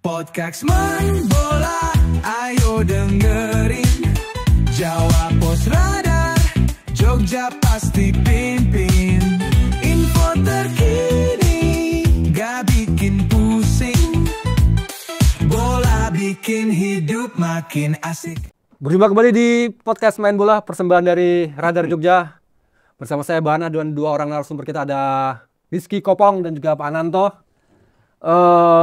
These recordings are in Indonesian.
Podcast Main Bola, ayo dengerin. Jawa Pos Radar, Jogja pasti pimpin. Info terkini, gak bikin pusing. Bola bikin hidup makin asik. Berjumpa kembali di Podcast Main Bola, persembahan dari Radar Jogja. Bersama saya Bana dan dua orang narasumber kita, ada Rizky Kopong dan juga Pak Ananto.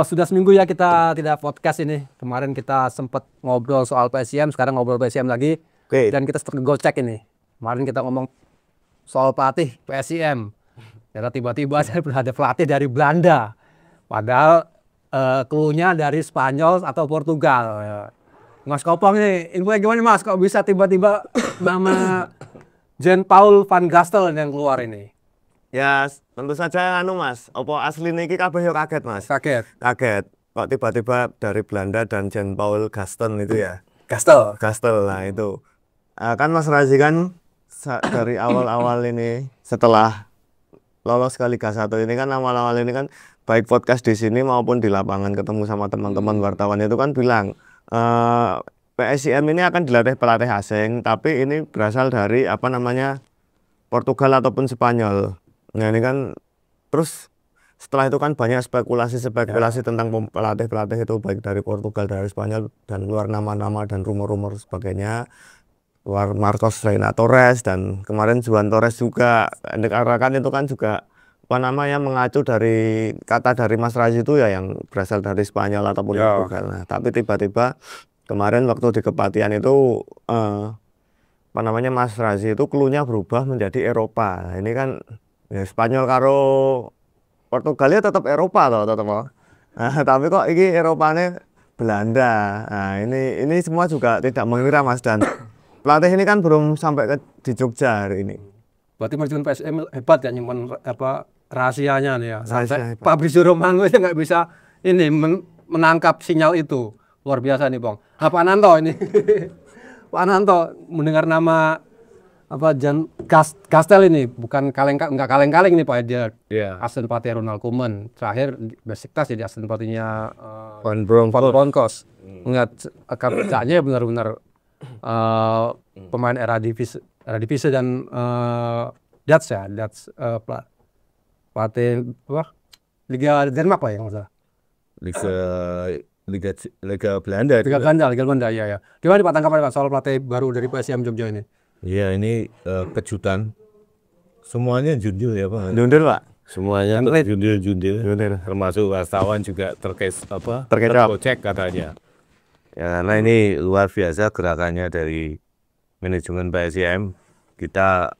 Sudah seminggu ya kita tidak podcast ini. Kemarin kita sempat ngobrol soal PSIM, sekarang ngobrol PSIM lagi. Oke. Dan kita gocek ini. Kemarin kita ngomong soal pelatih PSIM. Karena tiba-tiba ada pelatih dari Belanda. Padahal clue-nya dari Spanyol atau Portugal. Mas Kopong nih, infonya gimana Mas? Kok bisa tiba-tiba nama Jean-Paul van Gastel yang keluar ini? Ya, tentu saja Mas. Opo asli niki kabeh yo kaget, Mas. Kaget. Kok tiba-tiba dari Belanda dan Jean-Paul Gastel itu ya. Gastel. Nah itu. Kan Mas Razi kan dari awal-awal ini setelah lolos ke Liga 1 ini kan awal-awal ini kan baik podcast di sini maupun di lapangan ketemu sama teman-teman wartawan itu kan bilang PSIM ini akan dilatih pelatih asing, tapi ini berasal dari Portugal ataupun Spanyol. Nah ini kan terus setelah itu kan banyak spekulasi tentang pelatih-pelatih itu baik dari Portugal, dari Spanyol, dan keluar nama-nama dan rumor-rumor sebagainya. Keluar Marcos Reina Torres dan kemarin Juan Torres juga. Dikarenakan itu kan juga mengacu dari kata dari Mas Razi itu ya yang berasal dari Spanyol ataupun Portugal. Nah, tapi tiba-tiba kemarin waktu di Kepatian itu Mas Razi itu clue-nya berubah menjadi Eropa. Nah, ini kan ya, Spanyol karo Portugalnya tetap Eropa loh, Nah, tapi kok ini Eropanya Belanda. Nah, ini semua juga tidak mengira Mas, dan pelatih ini kan belum sampai di Jogja hari ini. Berarti manajemen PSM hebat ya nyimpen rahasianya nih ya. Fabrizio Romano itu nggak bisa ini menangkap sinyal itu. Luar biasa nih, Bang. Nah, Pak Ananto ini. Pak Ananto mendengar nama Gastel ini bukan nggak kaleng-kaleng nih Pak, dia asisten pelatih Ronald Koeman, terakhir Besiktas jadi asisten pelatihnya Van Bronckhorst. Ingat kerjanya benar-benar pemain Eredivisie dan Dutch pelatih Liga Denmark Pak yang masalah. Liga Belanda. Liga Belanda ya. Gimana Pak tanggapan Pak soal pelatih baru dari PSIM Jogja ini? Iya, ini kejutan. Semuanya jundul ya Pak. Jundul Pak. Semuanya jundul. Termasuk wartawan juga tergocek katanya. Ya, karena ini luar biasa gerakannya dari manajemen PSIM. Kita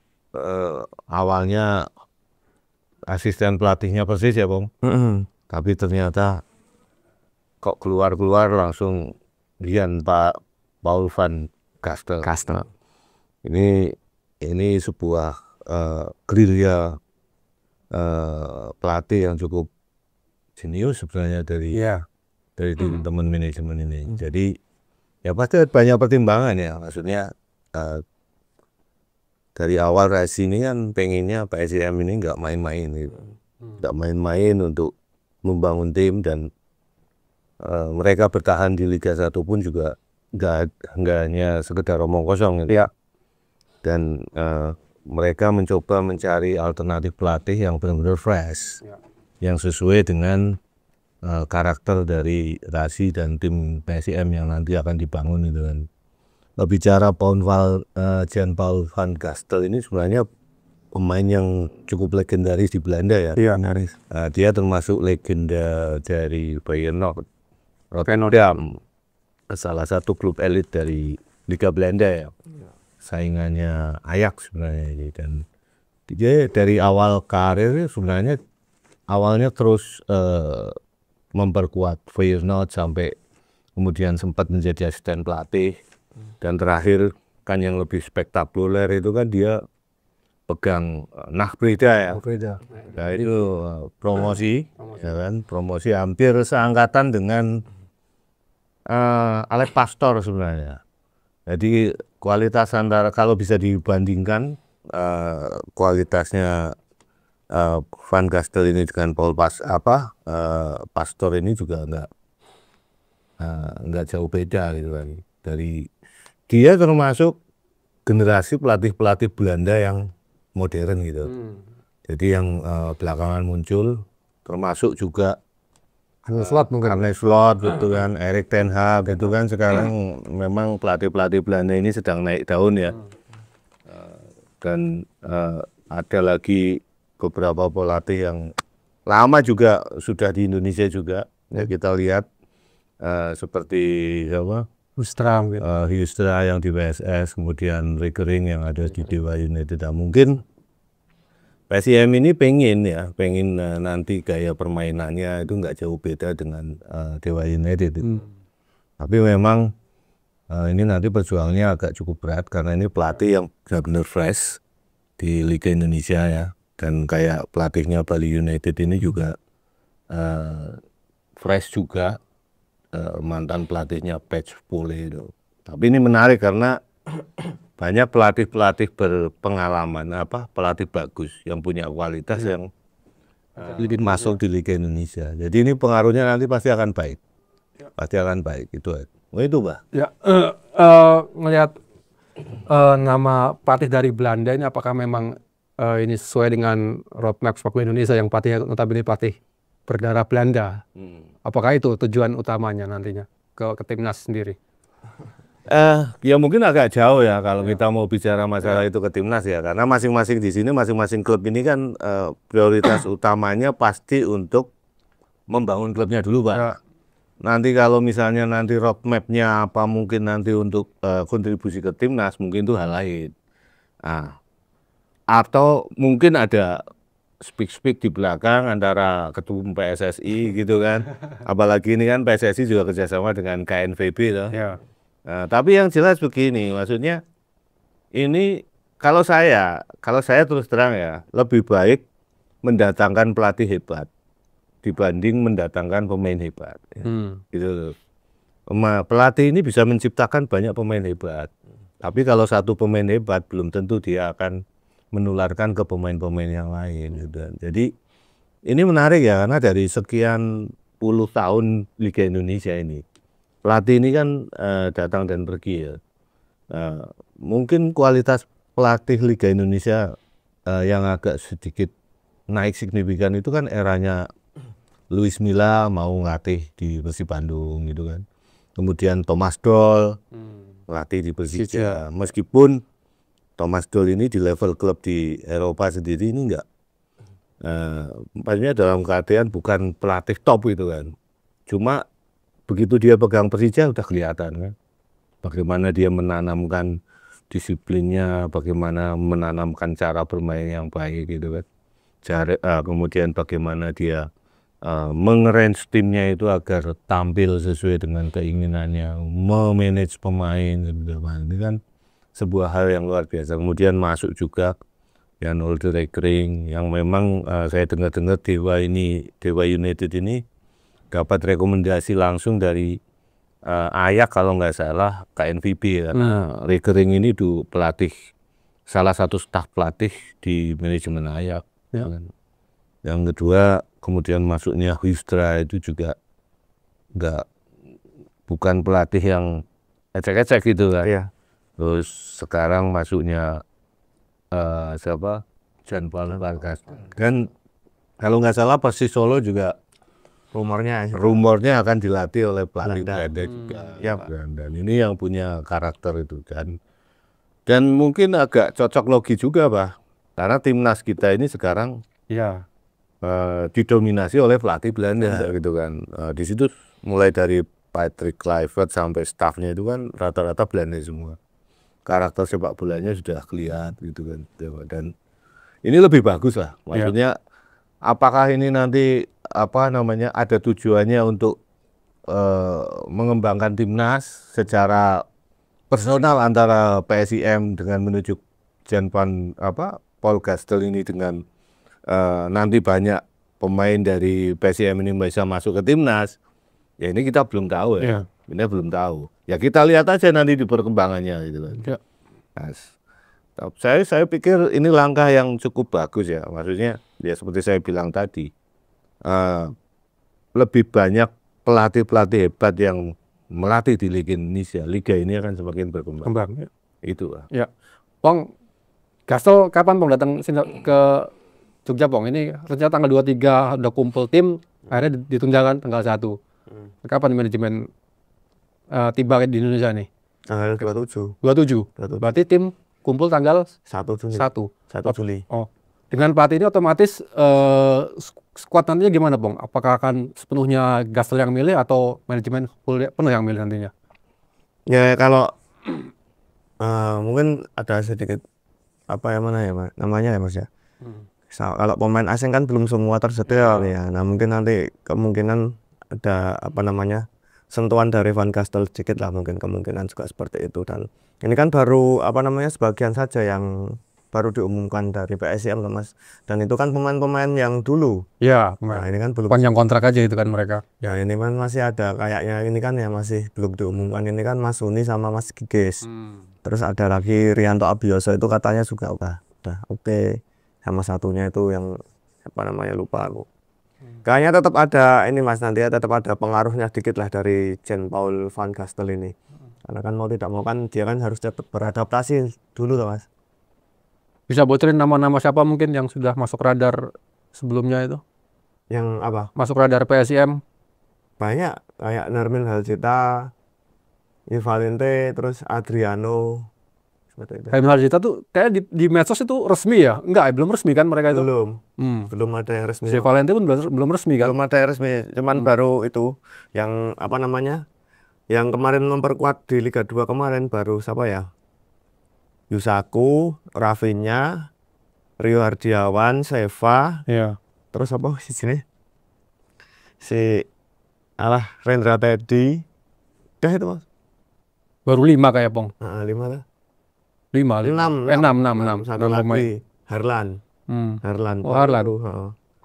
awalnya asisten pelatihnya Persis ya Bang. Tapi ternyata kok keluar langsung Pak Paul van Gastel. Ini sebuah gerilya pelatih yang cukup jenius sebenarnya dari teman-teman manajemen ini. Jadi ya pasti banyak pertimbangan ya, maksudnya dari awal Razi ini kan pengennya PSIM ini nggak main-main gitu. Nggak main-main untuk membangun tim, dan mereka bertahan di Liga 1 pun juga nggak hanya sekedar omong kosong gitu. Ya. Dan mereka mencoba mencari alternatif pelatih yang benar-benar fresh, yang sesuai dengan karakter dari Razi dan tim PSIM yang nanti akan dibangun itu kan. Bicara Jean-Paul van Gastel ini sebenarnya pemain yang cukup legendaris di Belanda ya. Iya, dia termasuk legenda dari Feyenoord Rotterdam, salah satu klub elit dari Liga Belanda ya. Saingannya Ajax sebenarnya ini, dan dia dari awal karir sebenarnya awalnya terus memperkuat Feyenoord sampai kemudian sempat menjadi asisten pelatih, dan terakhir kan yang lebih spektakuler itu kan dia pegang Breda ya. Nah itu promosi ya kan, promosi hampir seangkatan dengan Alex Pastor sebenarnya. Jadi kualitas antara, kalau bisa dibandingkan kualitasnya Van Gastel ini dengan Pastor ini juga nggak jauh beda gitu kan. Dari dia termasuk generasi pelatih Belanda yang modern gitu. Jadi yang belakangan muncul termasuk juga Arne Slot mungkin. Arne Slot gitu kan, Erik ten Hag gitu kan. Sekarang memang pelatih Belanda ini sedang naik daun ya. Dan ada lagi beberapa pelatih yang lama juga sudah di Indonesia juga. Ya, kita lihat seperti apa? Hustram gitu. Hyustra yang di PSS, kemudian Rekering yang ada di Dewa United. Nah, mungkin PSIM ini pengen nanti gaya permainannya itu nggak jauh beda dengan Dewa United. Tapi memang ini nanti perjuangannya agak cukup berat karena ini pelatih yang benar-benar fresh di Liga Indonesia ya. Dan kayak pelatihnya Bali United ini juga fresh juga, mantan pelatihnya Patch Pole itu. Tapi ini menarik karena banyak pelatih berpengalaman, pelatih bagus yang punya kualitas yang masuk di Liga Indonesia. Jadi ini pengaruhnya nanti pasti akan baik, itu. Oh itu Pak. Ya, ngelihat nama pelatih dari Belanda ini apakah memang ini sesuai dengan roadmap sepak bola Indonesia yang pelatihnya notabene pelatih berdarah Belanda? Apakah itu tujuan utamanya nantinya ke timnas sendiri? Ya mungkin agak jauh ya kalau kita mau bicara masalah itu ke timnas ya, karena masing-masing di sini masing-masing klub ini kan prioritas utamanya pasti untuk membangun klubnya dulu Pak. Ya. Nanti kalau misalnya nanti roadmapnya apa mungkin nanti untuk kontribusi ke timnas mungkin itu hal lain. Atau mungkin ada speak di belakang antara ketum PSSI gitu kan. Apalagi ini kan PSSI juga kerjasama dengan KNVB loh. Ya. Tapi yang jelas begini, maksudnya ini kalau saya terus terang ya lebih baik mendatangkan pelatih hebat dibanding mendatangkan pemain hebat. Ya. Gitu loh. Pelatih ini bisa menciptakan banyak pemain hebat. Tapi kalau satu pemain hebat belum tentu dia akan menularkan ke pemain-pemain yang lain. Gitu. Jadi ini menarik ya karena dari sekian puluh tahun Liga Indonesia ini pelatih ini kan datang dan pergi ya. Mungkin kualitas pelatih Liga Indonesia yang agak sedikit naik signifikan itu kan eranya Luis Milla mau ngelatih di Persib Bandung gitu kan. Kemudian Thomas Doll ngelatih di Persija. Meskipun Thomas Doll ini di level klub di Eropa sendiri ini enggak. Maksudnya dalam keadaan bukan pelatih top gitu kan. Cuma begitu dia pegang Persija udah kelihatan kan. Bagaimana dia menanamkan disiplinnya, bagaimana menanamkan cara bermain yang baik gitu kan. Kemudian bagaimana dia mengerange timnya itu agar tampil sesuai dengan keinginannya, memanage pemain gitu. Ini kan sebuah hal yang luar biasa. Kemudian masuk juga Jan-Ole Rekering yang memang saya dengar-dengar Dewa United ini dapat rekomendasi langsung dari Ajax kalau nggak salah KNVB karena Rekering ini pelatih salah satu staf pelatih di manajemen Ajax. Ya. Yang kedua kemudian masuknya Hyustra itu juga bukan pelatih yang ecek-ecek gitu kan. Ya. Terus sekarang masuknya siapa? Jan Paul Vargas. Dan kalau nggak salah Persis Solo juga rumornya akan dilatih oleh pelatih Belanda juga. Ya, dan ini yang punya karakter itu dan mungkin agak cocok logi juga Pak. Karena timnas kita ini sekarang didominasi oleh pelatih Belanda gitu kan. Di situ mulai dari Patrick Kluivert sampai staffnya itu kan rata-rata Belanda semua. Karakter sepak bolanya sudah kelihatan gitu kan. Dan ini lebih bagus lah. Maksudnya apakah ini nanti ada tujuannya untuk mengembangkan timnas secara personal antara PSIM dengan menunjuk Paul Gastel ini dengan nanti banyak pemain dari PSIM ini bisa masuk ke timnas. Ya ini kita belum tahu ya. Ini belum tahu. Ya kita lihat aja nanti di perkembangannya gitu kan. Ya. Nah, saya pikir ini langkah yang cukup bagus ya. Maksudnya ya seperti saya bilang tadi. Lebih banyak pelatih-pelatih hebat yang melatih di Liga Indonesia, liga ini akan semakin berkembang. Kembang. Ya. Itu lah. Ya. Pong, Gasol kapan Pong datang ke Jogja Pong? Ini rencana tanggal 23 udah kumpul tim, akhirnya ditunda tanggal 1. Kapan manajemen tiba di Indonesia nih? Tanggal 27. 27. Berarti tim kumpul tanggal 1 Juli. 1 Juli. Oh. Dengan pelatih ini otomatis skuad nantinya gimana, Bang? Apakah akan sepenuhnya Gasol yang milih atau manajemen penuh yang milih nantinya? Ya kalau mungkin ada sedikit apa ya namanya ya Mas ya. Kalau pemain asing kan belum semua tersedia ya. Nah mungkin nanti kemungkinan ada apa namanya sentuhan dari Van Gastel sedikit lah, mungkin kemungkinan juga seperti itu. Dan ini kan baru apa namanya sebagian saja yang baru diumumkan dari PSIM kan Mas. Dan itu kan pemain-pemain yang dulu. Ya, Nah ini kan belum panjang kontrak aja itu kan mereka. ya, ini kan masih ada kayaknya ini kan ya masih belum diumumkan. Ini kan Mas Uni sama Mas Giges. Terus ada lagi Rianto Abioso, itu katanya juga udah oke. Sama satunya itu yang apa namanya lupa aku. Kayaknya tetap ada ini Mas, nanti tetap ada pengaruhnya sedikit lah dari Jan Paul Van Gastel ini. Karena kan mau tidak mau kan dia kan harus tetap beradaptasi dulu loh Mas. Bisa bocorin nama-nama siapa mungkin yang sudah masuk radar sebelumnya itu? Yang apa? Masuk radar PSIM? Banyak kayak Nermin Halcita, Ivalente, terus Adriano. Seperti itu. Hamil Harjita tuh kayak di medsos itu resmi ya? Enggak, belum resmi kan mereka itu? Belum ada yang resmi. Si Valente pun belum resmi kan? Belum ada yang resmi, cuman baru itu yang apa namanya? Yang kemarin memperkuat di Liga 2 kemarin baru siapa ya? Yusaku, Rafinha, Rio Hardiawan, Seva, Iya. terus apa di sini? Rendra Teddy. Udah itu Mas. Baru 5 kayak Pong. 5 lah. 5. 6. Satu lagi Harlan. Harlan. Oh, Harlan.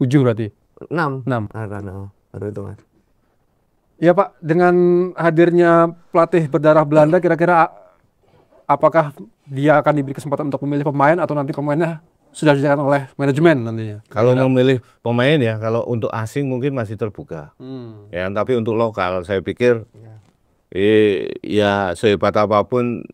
7 berarti. 6. 6. Harlan. Baru itu Mas. Ya Pak, dengan hadirnya pelatih berdarah Belanda, kira-kira apakah dia akan diberi kesempatan untuk memilih pemain atau nanti pemainnya sudah disediakan oleh manajemen nantinya? Kalau memilih pemain ya, kalau untuk asing mungkin masih terbuka. Ya, tapi untuk lokal saya pikir ya sehebat apapun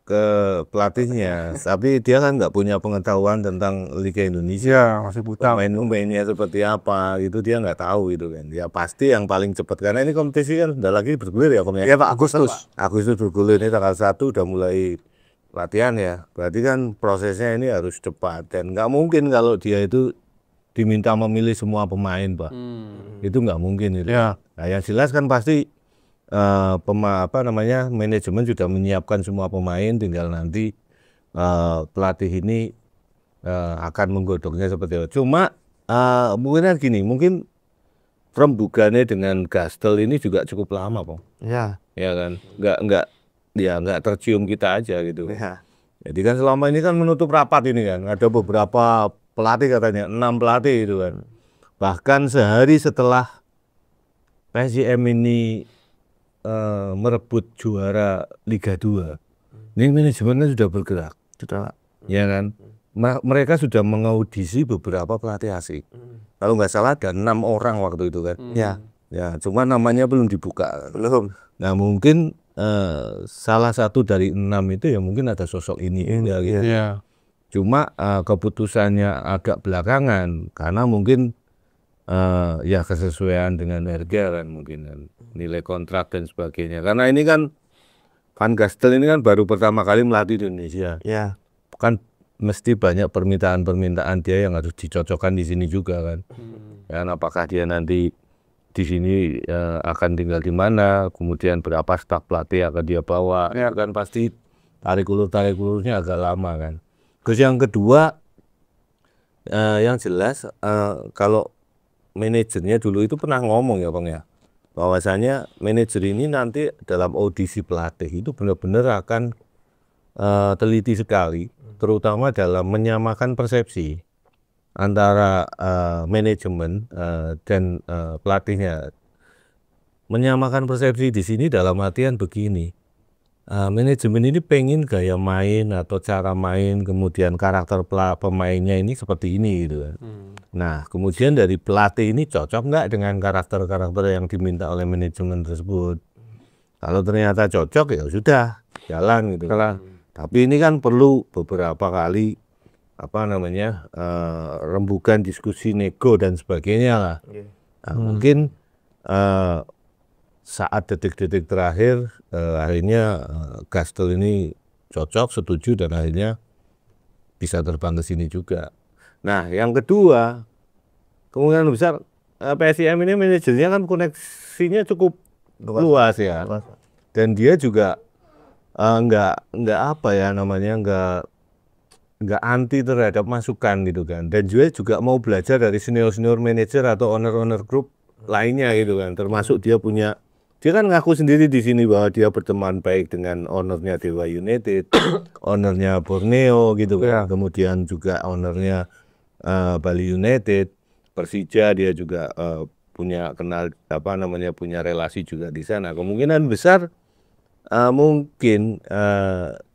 ke pelatihnya, tapi dia kan nggak punya pengetahuan tentang Liga Indonesia. Masih buta. Pemain-pemainnya seperti apa, itu dia nggak tahu itu kan. Ya pasti yang paling cepat, karena ini kompetisi kan udah lagi bergulir ya Kom ya. Iya Pak, Agustus bergulir, ini tanggal 1 udah mulai latihan ya. Berarti kan prosesnya ini harus cepat, dan nggak mungkin kalau dia itu diminta memilih semua pemain Pak. Itu nggak mungkin itu. Ya. Nah yang jelas kan pasti manajemen sudah menyiapkan semua pemain, tinggal nanti pelatih ini akan menggodoknya seperti itu. Cuma mungkin gini, mungkin rembugannya dengan Gastel ini juga cukup lama Pong. Ya. Ya kan, nggak tercium kita aja gitu. Ya. Jadi kan selama ini kan menutup rapat ini kan, ada beberapa pelatih katanya 6 pelatih itu kan. Bahkan sehari setelah PSIM ini merebut juara Liga 2, ini manajemennya sudah bergerak, Sudah. ya kan? Mereka sudah mengaudisi beberapa pelatih asing. Kalau nggak salah ada 6 orang waktu itu kan. Ya. Ya, cuma namanya belum dibuka. Belum. Nah mungkin salah satu dari 6 itu ya mungkin ada sosok ini ya, gitu. Iya. Cuma keputusannya agak belakangan karena mungkin ya kesesuaian dengan harga kan, mungkin kan, nilai kontrak dan sebagainya. Karena ini kan Van Gastel ini kan baru pertama kali melatih di Indonesia. Ya. Kan mesti banyak permintaan dia yang harus dicocokkan di sini juga kan. Dan apakah dia nanti di sini akan tinggal di mana, kemudian berapa staf pelatih akan dia bawa, ya kan pasti tarik ulurnya agak lama kan. Terus yang kedua, yang jelas kalau manajernya dulu itu pernah ngomong ya Bang ya, bahwasanya manajer ini nanti dalam audisi pelatih itu benar-benar akan teliti sekali, terutama dalam menyamakan persepsi antara manajemen dan pelatihnya. Menyamakan persepsi di sini dalam artian begini, manajemen ini pengen gaya main atau cara main, kemudian karakter pemainnya ini seperti ini gitu kan. Nah kemudian dari pelatih ini cocok nggak dengan karakter yang diminta oleh manajemen tersebut. Kalau ternyata cocok ya sudah jalan gitu. Tapi ini kan perlu beberapa kali rembukan diskusi, nego dan sebagainya lah. Nah, mungkin saat detik-detik terakhir akhirnya Gastel ini cocok, setuju, dan akhirnya bisa terbang ke sini juga. Nah, yang kedua, kemungkinan besar PSIM ini manajernya kan koneksinya cukup luas ya. Dan dia juga nggak anti terhadap masukan gitu kan. Dan juga mau belajar dari senior manajer atau owner group lainnya gitu kan. Termasuk dia kan ngaku sendiri di sini bahwa dia berteman baik dengan ownernya Dewa United, ownernya Borneo gitu kan. Kemudian juga ownernya Bali United, Persija, dia juga punya relasi juga di sana. Kemungkinan besar mungkin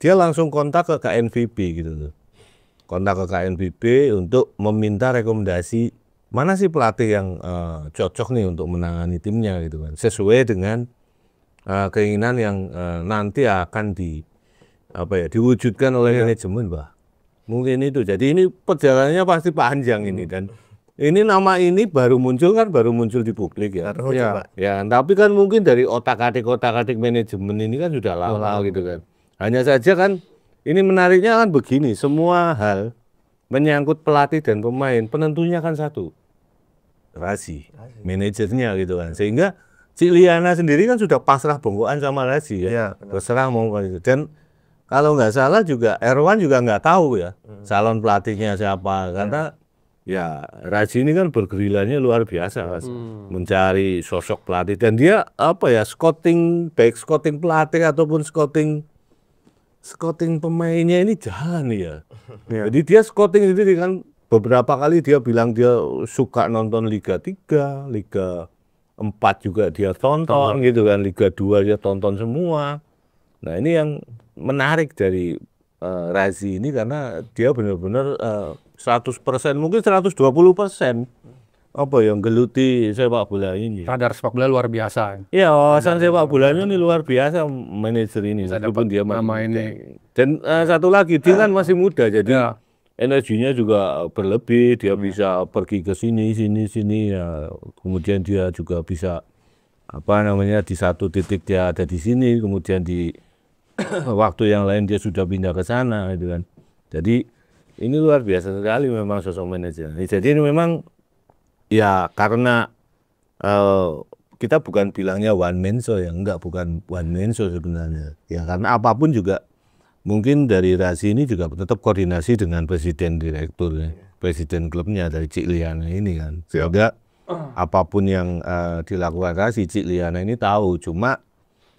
dia langsung kontak ke KNVB gitu loh. Kontak ke KNVB untuk meminta rekomendasi mana sih pelatih yang cocok nih untuk menangani timnya gitu kan, sesuai dengan keinginan yang nanti akan diwujudkan oleh manajemen, Pak. Mungkin itu. Jadi ini perjalanannya pasti panjang ini, dan ini nama ini baru muncul di publik ya. Ya, tapi kan mungkin dari otak-atik manajemen ini kan sudah lama gitu kan. Hanya saja kan ini menariknya kan begini, semua hal menyangkut pelatih dan pemain, penentunya kan satu, Razi, manajernya gitu kan. Sehingga Cik Liana sendiri kan sudah pasrah bongkoan sama Razi ya. Terserah mau gitu. Dan kalau nggak salah juga Erwan juga nggak tahu ya calon pelatihnya siapa, karena ya Razi ini kan bergerilanya luar biasa Mas. Mencari sosok pelatih, dan dia scouting pelatih ataupun scouting pemainnya ini jalan ya. Jadi dia scouting sendiri kan, beberapa kali dia bilang dia suka nonton Liga 3, Liga 4 juga dia tonton gitu kan, Liga 2 dia tonton semua. Nah, ini yang menarik dari Razi ini, karena dia benar-benar 100%, mungkin 120% geluti sepak bola ini. Radar sepak bola luar biasa. Iya, wawasan sepak bola ini luar biasa manajer ini. Meskipun dia nama ini. Dan satu lagi, dia kan masih muda, jadi energinya juga berlebih. Dia bisa pergi ke sini ya. Kemudian dia juga bisa di satu titik dia ada di sini, kemudian di waktu yang lain dia sudah pindah ke sana gitu kan. Jadi ini luar biasa sekali memang sosok manajer. Jadi ini memang ya, karena kita bukan bilangnya one man show ya, bukan one man show sebenarnya. Ya karena apapun juga mungkin dari Razi ini juga tetap koordinasi dengan presiden direktur ya, presiden klubnya dari Cik Liana ini kan. Sehingga apapun yang dilakukan Razi, Cik Liana ini tahu. Cuma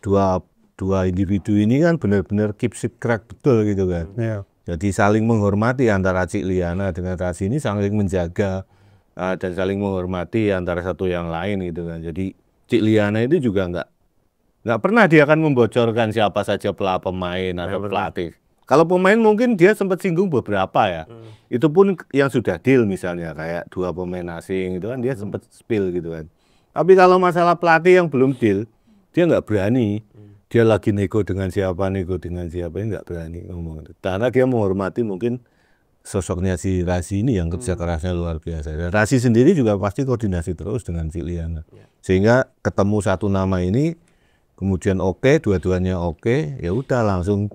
dua individu ini kan benar-benar keep secret betul gitu kan. Jadi saling menghormati antara Cik Liana dengan Razi ini, saling menjaga dan saling menghormati antara satu yang lain gitu kan. Jadi Cik Liana itu juga nggak pernah dia akan membocorkan siapa saja pemain atau pelatih. Kalau pemain mungkin dia sempat singgung beberapa ya. Itu pun yang sudah deal, misalnya kayak 2 pemain asing itu kan dia sempat spill gitu kan. Tapi kalau masalah pelatih yang belum deal, dia nggak berani. Dia lagi nego dengan siapa ini nggak berani ngomong. Karena dia menghormati mungkin sosoknya si Razi ini yang kerja kerasnya luar biasa. Dan Razi sendiri juga pasti koordinasi terus dengan Cik Liana. Sehingga ketemu satu nama ini, kemudian dua-duanya oke, ya udah langsung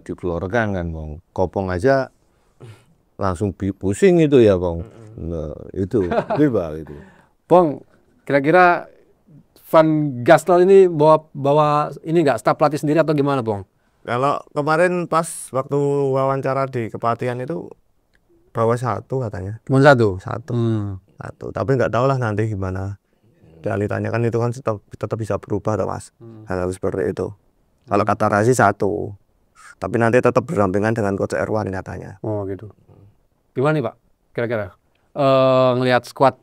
diflorkan kan, Bang. Kopong aja langsung pusing itu ya, Bang. Nah, itu riba itu. Bang, kira-kira Van Gastel ini bawa ini nggak staf pelatih sendiri atau gimana, Bang? Kalau kemarin pas waktu wawancara di Kepatihan itu bawa 1 katanya. Cuma 1? 1. Tapi nggak tahu lah nanti gimana. Realitanya kan itu kan tetap bisa berubah toh, Mas. Hal seperti itu. Kalau kata Razi 1. Tapi nanti tetap berdampingan dengan Coach Erwan katanya. Oh gitu. Gimana nih Pak? Kira-kira ngelihat skuad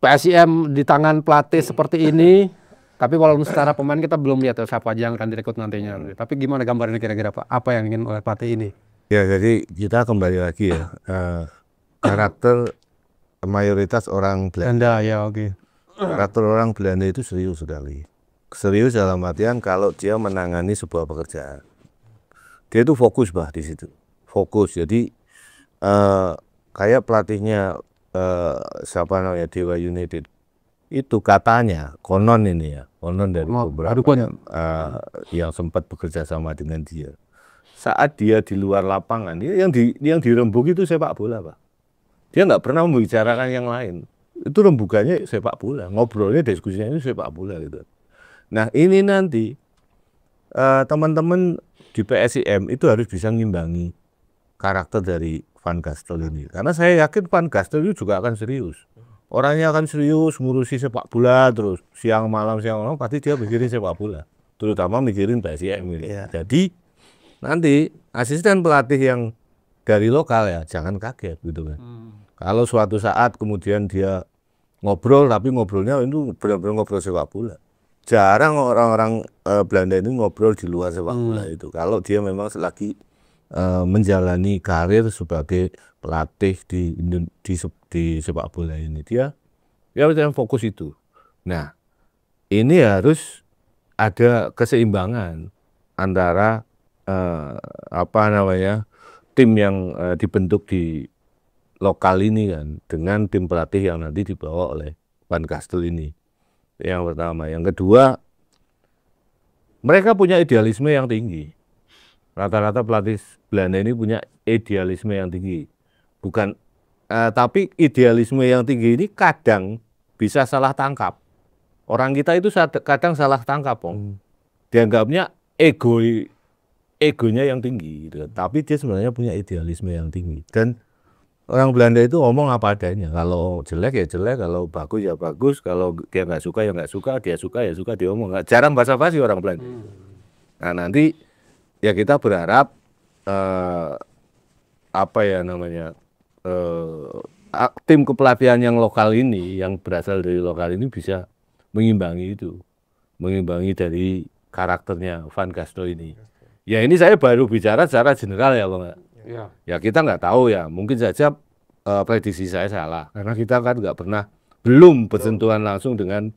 PSIM di tangan pelatih seperti ini. Tapi kalau secara pemain kita belum lihat siapa aja yang akan direkrut nantinya. Tapi gimana gambarnya kira-kira Pak? Apa yang ingin oleh pelatih ini? Ya, jadi kita kembali lagi ya. Karakter mayoritas orang Belanda. Ya, oke. Karakter orang Belanda itu serius sekali. Serius dalam artian kalau dia menangani sebuah pekerjaan. Dia itu fokus bah di situ. Fokus. Jadi kayak pelatihnya siapa namanya Dewa United. Itu katanya konon ini ya. Konon dari beberapa yang sempat bekerja sama dengan dia. Saat dia di luar lapangan, dia yang dirembuk itu sepak bola, Pak. Dia nggak pernah membicarakan yang lain. Itu rembukannya sepak bola, ngobrolnya, diskusinya itu sepak bola gitu. Nah ini nanti teman-teman di PSIM itu harus bisa ngimbangi karakter dari Van Gastel ini. Karena saya yakin Van Gastel itu juga akan serius. Orangnya akan serius ngurusi sepak bola terus siang malam pasti dia mikirin sepak bola. Terutama mikirin PSIM ini. Iya. Jadi nanti asisten pelatih yang dari lokal ya jangan kaget gitu kan. Kalau suatu saat kemudian dia ngobrol tapi ngobrolnya itu benar-benar ngobrol sepak bola. Jarang orang-orang Belanda ini ngobrol di luar sepak bola itu. Kalau dia memang lagi menjalani karir sebagai pelatih di sepak bola ini, dia fokus itu. Nah, ini harus ada keseimbangan antara tim yang dibentuk di lokal ini kan dengan tim pelatih yang nanti dibawa oleh Van Gastel ini. Yang pertama, yang kedua, mereka punya idealisme yang tinggi. Rata-rata pelatih Belanda ini punya idealisme yang tinggi. Bukan, tapi idealisme yang tinggi ini kadang bisa salah tangkap. Orang kita itu kadang salah tangkap, dianggapnya egonya yang tinggi, gitu. Tapi dia sebenarnya punya idealisme yang tinggi. Dan orang Belanda itu ngomong apa adanya. Kalau jelek ya jelek, kalau bagus ya bagus, kalau dia nggak suka ya nggak suka, dia suka ya suka, dia ngomong. Jarang basa-basi orang Belanda. Nah nanti ya kita berharap tim kepelatihan yang lokal ini, yang berasal dari lokal ini bisa mengimbangi itu, mengimbangi dari karakternya Van Gastel ini. Ya ini saya baru bicara secara general ya Bang. Ya kita nggak tahu ya, mungkin saja prediksi saya salah karena kita kan belum bersentuhan langsung dengan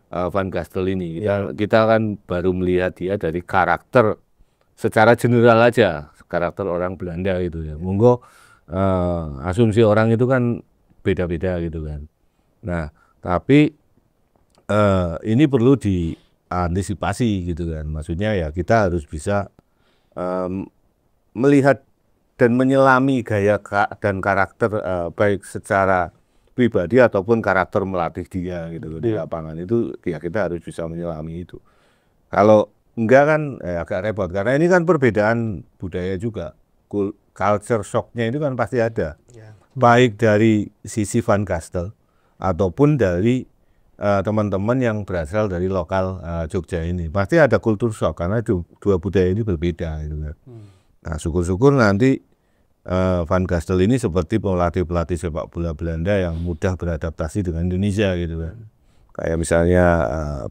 Van Gastel ini. Kita kan baru melihat dia dari karakter secara general aja, karakter orang Belanda gitu ya. Monggo asumsi orang itu kan beda-beda gitu kan. Nah tapi ini perlu diantisipasi gitu kan. Maksudnya ya kita harus bisa melihat dan menyelami gaya dan karakter baik secara pribadi ataupun karakter melatih dia gitu di lapangan itu ya kita harus bisa menyelami itu. Kalau enggak kan agak repot karena ini kan perbedaan budaya juga, culture shocknya itu kan pasti ada, baik dari sisi Van Gastel ataupun dari teman-teman yang berasal dari lokal Jogja ini pasti ada kultur shock karena dua budaya ini berbeda gitu kan. Nah syukur-syukur nanti Van Gastel ini seperti pelatih-pelatih sepak bola Belanda yang mudah beradaptasi dengan Indonesia gitu kan. Kayak misalnya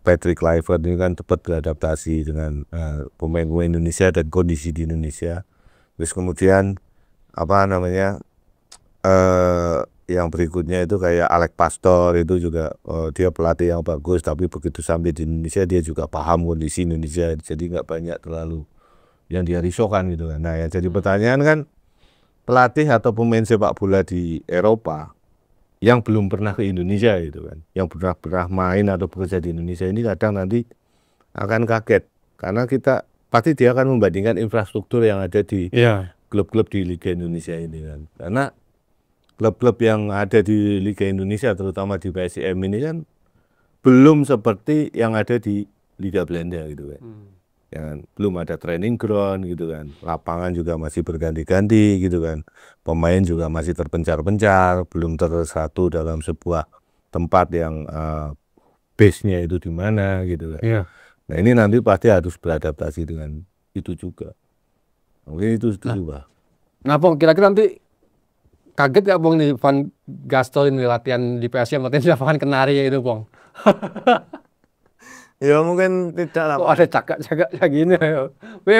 Patrick Kluivert ini kan cepat beradaptasi dengan pemain-pemain Indonesia dan kondisi di Indonesia. Terus kemudian yang berikutnya itu kayak Alex Pastor itu juga dia pelatih yang bagus tapi begitu sampai di Indonesia dia juga paham kondisi Indonesia jadi nggak banyak terlalu yang dia risaukan gitu kan. Nah ya jadi pertanyaan kan pelatih atau pemain sepak bola di Eropa yang belum pernah ke Indonesia gitu kan, yang pernah main atau bekerja di Indonesia ini kadang nanti akan kaget karena pasti dia akan membandingkan infrastruktur yang ada di klub-klub di Liga Indonesia ini kan. Karena klub-klub yang ada di Liga Indonesia terutama di PSIM ini kan belum seperti yang ada di Liga Belanda gitu kan. Ya, belum ada training ground gitu kan, lapangan juga masih berganti-ganti gitu kan, pemain juga masih terpencar-pencar, belum tersatu dalam sebuah tempat yang base-nya itu di mana gitu kan. Nah ini nanti pasti harus beradaptasi dengan itu juga. Mungkin itu Pak. Nah Bang, kira-kira nanti kaget nggak Bang nih Van Gastel ini latihan di PSIM, latihan di lapangan Kenari itu Bang? Ya mungkin tidak lah. Kok ada cagak-cagak kayak gini ya?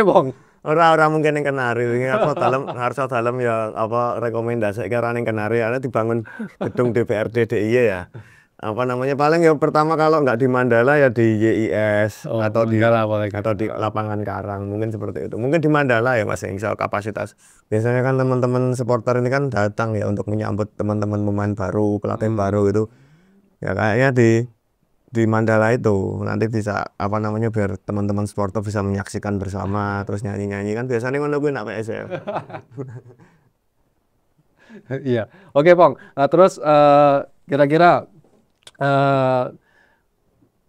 Bang. Orang-orang mungkin yang Kenari, harus dalam ya rekomendasi karena yang Kenari ada dibangun gedung DPRD DIY ya. apa namanya, paling yang pertama kalau nggak di Mandala ya di YIS atau di lapangan Karang, mungkin seperti itu. Mungkin di Mandala ya Mas, yang misal kapasitas. Biasanya kan teman-teman supporter ini kan datang ya untuk menyambut teman-teman pemain baru, pelatih baru itu. Ya kayaknya di Mandala itu nanti bisa apa namanya, biar teman-teman supporter bisa menyaksikan bersama terus nyanyi-nyanyi kan biasanya ngono kuwi nak PS ya. Iya. Oke, Pong. Nah, terus kira-kira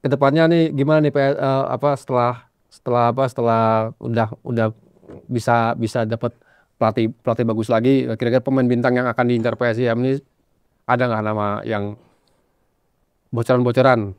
kedepannya nih gimana nih setelah udah bisa dapat pelatih bagus lagi, kira-kira pemain bintang yang akan diincar PSIM ini ada nggak nama yang bocoran-bocoran?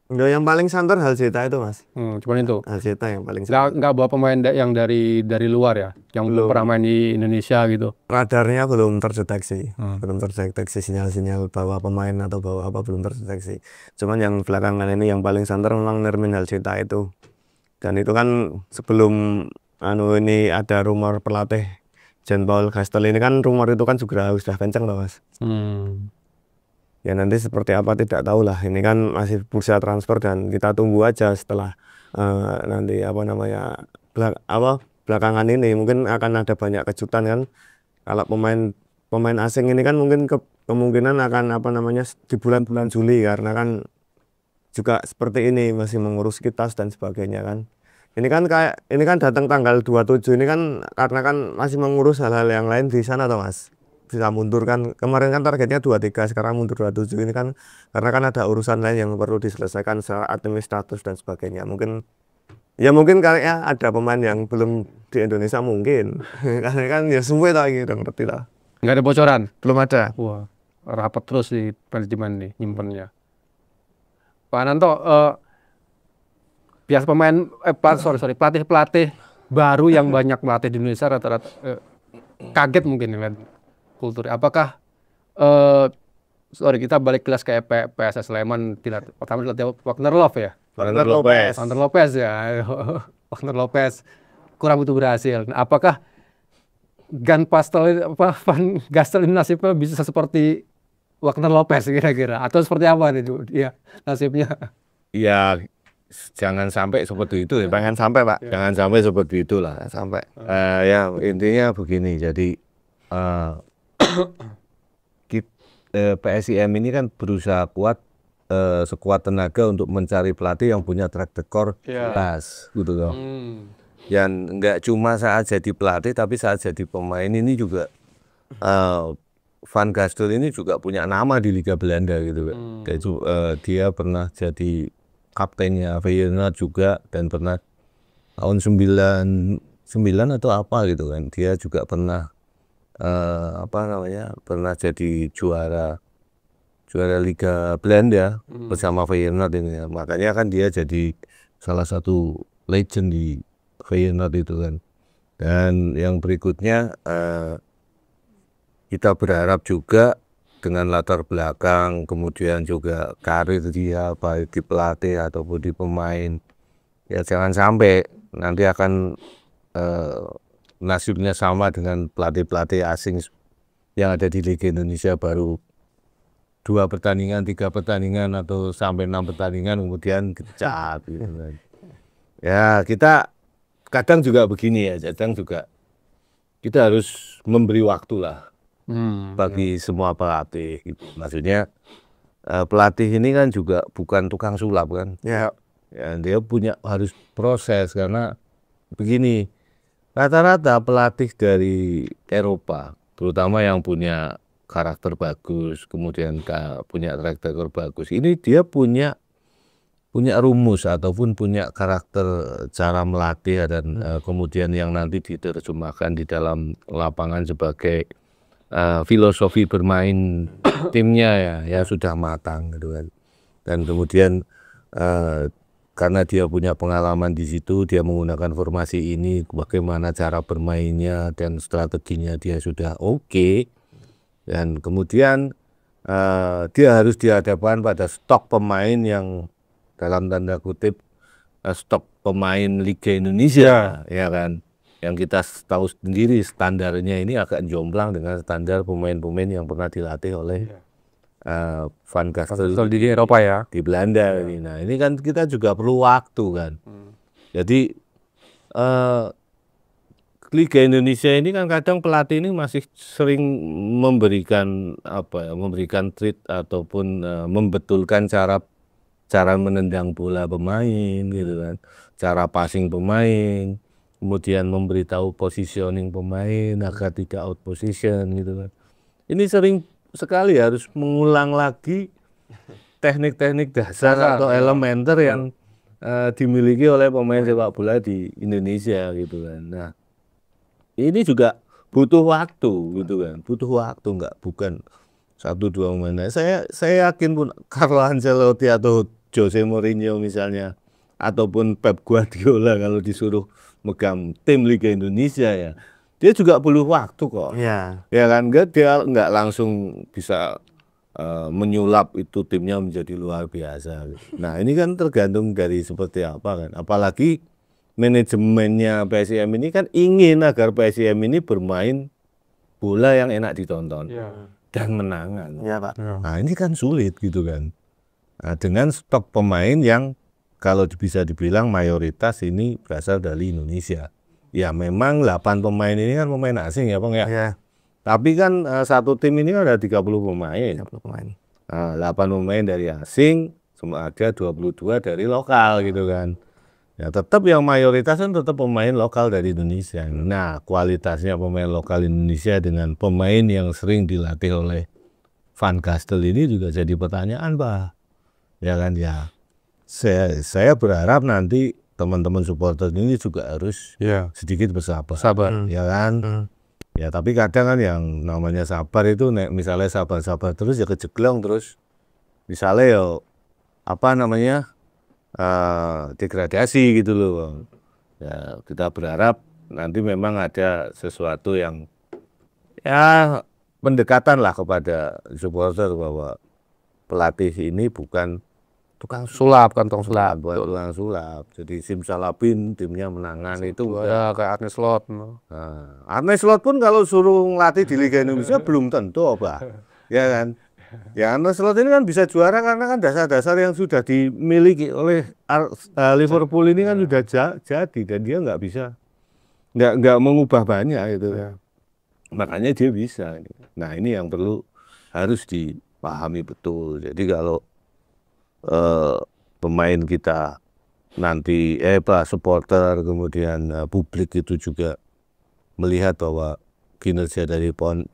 Enggak, yang paling santer Halzeta itu Mas. Cuman itu. Halzeta yang paling santer. Nggak bawa pemain yang dari luar ya, yang belum pernah main di Indonesia gitu. Radarnya belum terdeteksi, belum terdeteksi sinyal-sinyal bawa pemain atau bawa apa, belum terdeteksi. Cuman yang belakangan ini yang paling santer memang Nermin Halzeta itu. Dan itu kan sebelum ini ada rumor pelatih Jean Paul Gastel ini kan, rumor itu kan juga sudah kenceng loh Mas. Ya nanti seperti apa tidak tahu lah, ini kan masih bursa transfer dan kita tunggu aja setelah nanti apa namanya belakangan ini mungkin akan ada banyak kejutan kan. Kalau pemain asing ini kan mungkin kemungkinan akan apa namanya di bulan-bulan Juli, karena kan juga seperti ini masih mengurus kitas dan sebagainya kan. Ini kan datang tanggal 27 ini kan karena kan masih mengurus hal-hal yang lain di sana toh Mas. Bisa mundur kan, kemarin kan targetnya 23, sekarang mundur 27 ini kan karena kan ada urusan lain yang perlu diselesaikan secara administratif dan sebagainya. Mungkin kayaknya ada pemain yang belum di Indonesia mungkin karena kan ya semua tau gitu, ngerti lah. Nggak ada bocoran? Belum ada. Wah, rapat terus di manajemen nih nyimpennya. Pak Ananto, biasa pelatih baru yang banyak melatih di Indonesia rata-rata kaget mungkin dengan kultur. Apakah kita balik kelas kayak PSS Sleman, pertama dilatih Wagner Love ya? Wagner Lopez ya. Wagner Lopez kurang begitu berhasil. Nah, apakah Van Gastel ini nasibnya bisa seperti Wagner Lopez kira-kira, atau seperti apa nih dia nasibnya? Ya jangan sampai seperti itu ya. Jangan sampai Pak. Jangan sampai seperti itulah. Sampai. Ya intinya begini. Jadi PSIM ini kan berusaha sekuat tenaga untuk mencari pelatih yang punya track record jelas gitu loh. Yang enggak cuma saat jadi pelatih tapi saat jadi pemain ini juga Van Gastel ini juga punya nama di Liga Belanda gitu kan. Dia pernah jadi kaptennya Feyenoord juga, dan pernah tahun 99 atau apa gitu kan. Dia juga pernah pernah jadi juara Liga Belanda bersama Feyenoord ini. Makanya kan dia jadi salah satu legend di Feyenoord itu kan. Dan yang berikutnya kita berharap juga dengan latar belakang kemudian juga karir dia baik di pelatih ataupun di pemain, ya jangan sampai nanti akan nasibnya sama dengan pelatih-pelatih asing yang ada di Liga Indonesia, baru 2 pertandingan, 3 pertandingan atau sampai 6 pertandingan kemudian dipecat gitu kan. Ya kita kadang juga begini ya, kadang juga kita harus memberi waktu lah bagi semua pelatih gitu. Maksudnya pelatih ini kan juga bukan tukang sulap kan. Ya dia harus proses, karena begini, rata-rata pelatih dari Eropa, terutama yang punya karakter bagus, kemudian punya track record bagus, ini dia punya rumus ataupun punya karakter cara melatih dan kemudian yang nanti diterjemahkan di dalam lapangan sebagai filosofi bermain timnya ya sudah matang gitu kan. Dan kemudian karena dia punya pengalaman di situ, dia menggunakan formasi ini, bagaimana cara bermainnya dan strateginya dia sudah oke. Dan kemudian dia harus dihadapkan pada stok pemain yang dalam tanda kutip stok pemain Liga Indonesia, ya kan, yang kita tahu sendiri standarnya ini agak jomplang dengan standar pemain-pemain yang pernah dilatih oleh Van Gastel Betul di Eropa ya. di Belanda ini. Nah, ini kan kita juga perlu waktu kan. Jadi Liga Indonesia ini kan kadang pelatih ini masih sering memberikan memberikan treat ataupun membetulkan cara menendang bola pemain gitu kan, cara passing pemain, kemudian memberitahu positioning pemain agar tidak out position gitu kan. Ini sering sekali harus mengulang lagi teknik-teknik dasar atau elementer yang dimiliki oleh pemain sepak bola di Indonesia gitu kan. Nah, ini juga butuh waktu gitu kan, butuh waktu, bukan 1-2 pemain. Saya yakin pun Carlo Ancelotti atau Jose Mourinho misalnya, ataupun Pep Guardiola kalau disuruh megang tim Liga Indonesia ya, dia juga perlu waktu kok. Iya. Ya kan, dia nggak langsung bisa menyulap itu timnya menjadi luar biasa. Nah, ini kan tergantung dari seperti apa kan. Apalagi manajemennya PSIM ini kan ingin agar PSIM ini bermain bola yang enak ditonton dan menangan. Iya, Pak. Nah, ini kan sulit gitu kan. Nah, dengan stok pemain yang kalau bisa dibilang mayoritas ini berasal dari Indonesia. Ya memang 8 pemain ini kan pemain asing ya Bang ya. Iya. Tapi kan satu tim ini ada 30 pemain. 30 pemain. Nah, 8 pemain dari asing, semua ada 22 dari lokal gitu kan. Ya tetap yang mayoritas kan tetap pemain lokal dari Indonesia. Nah, kualitasnya pemain lokal Indonesia dengan pemain yang sering dilatih oleh Van Gastel ini juga jadi pertanyaan, Pak. Ya kan ya. Saya berharap nanti teman-teman supporter ini juga harus sedikit bersabar. Ya kan? Ya tapi kadang kan yang namanya sabar itu misalnya sabar-sabar terus ya kejeglong terus. Misalnya ya apa namanya? Degradasi gitu loh. Ya, kita berharap nanti memang ada sesuatu yang ya pendekatan lah kepada supporter bahwa pelatih ini bukan Tukang sulap, kantong sulap. tukang sulap. Jadi simsalabim timnya menangan itu Ya kayak Arne Slot. Nah, Arne Slot pun kalau suruh ngelatih di Liga Indonesia belum tentu, Pak. Ya kan? Ya Arne Slot ini kan bisa juara karena kan dasar-dasar yang sudah dimiliki oleh Liverpool ini kan sudah jadi dan dia nggak bisa nggak mengubah banyak gitu. Makanya dia bisa. Nah ini yang harus dipahami betul. Jadi kalau pemain kita nanti supporter kemudian publik itu juga melihat bahwa kinerja dari Paul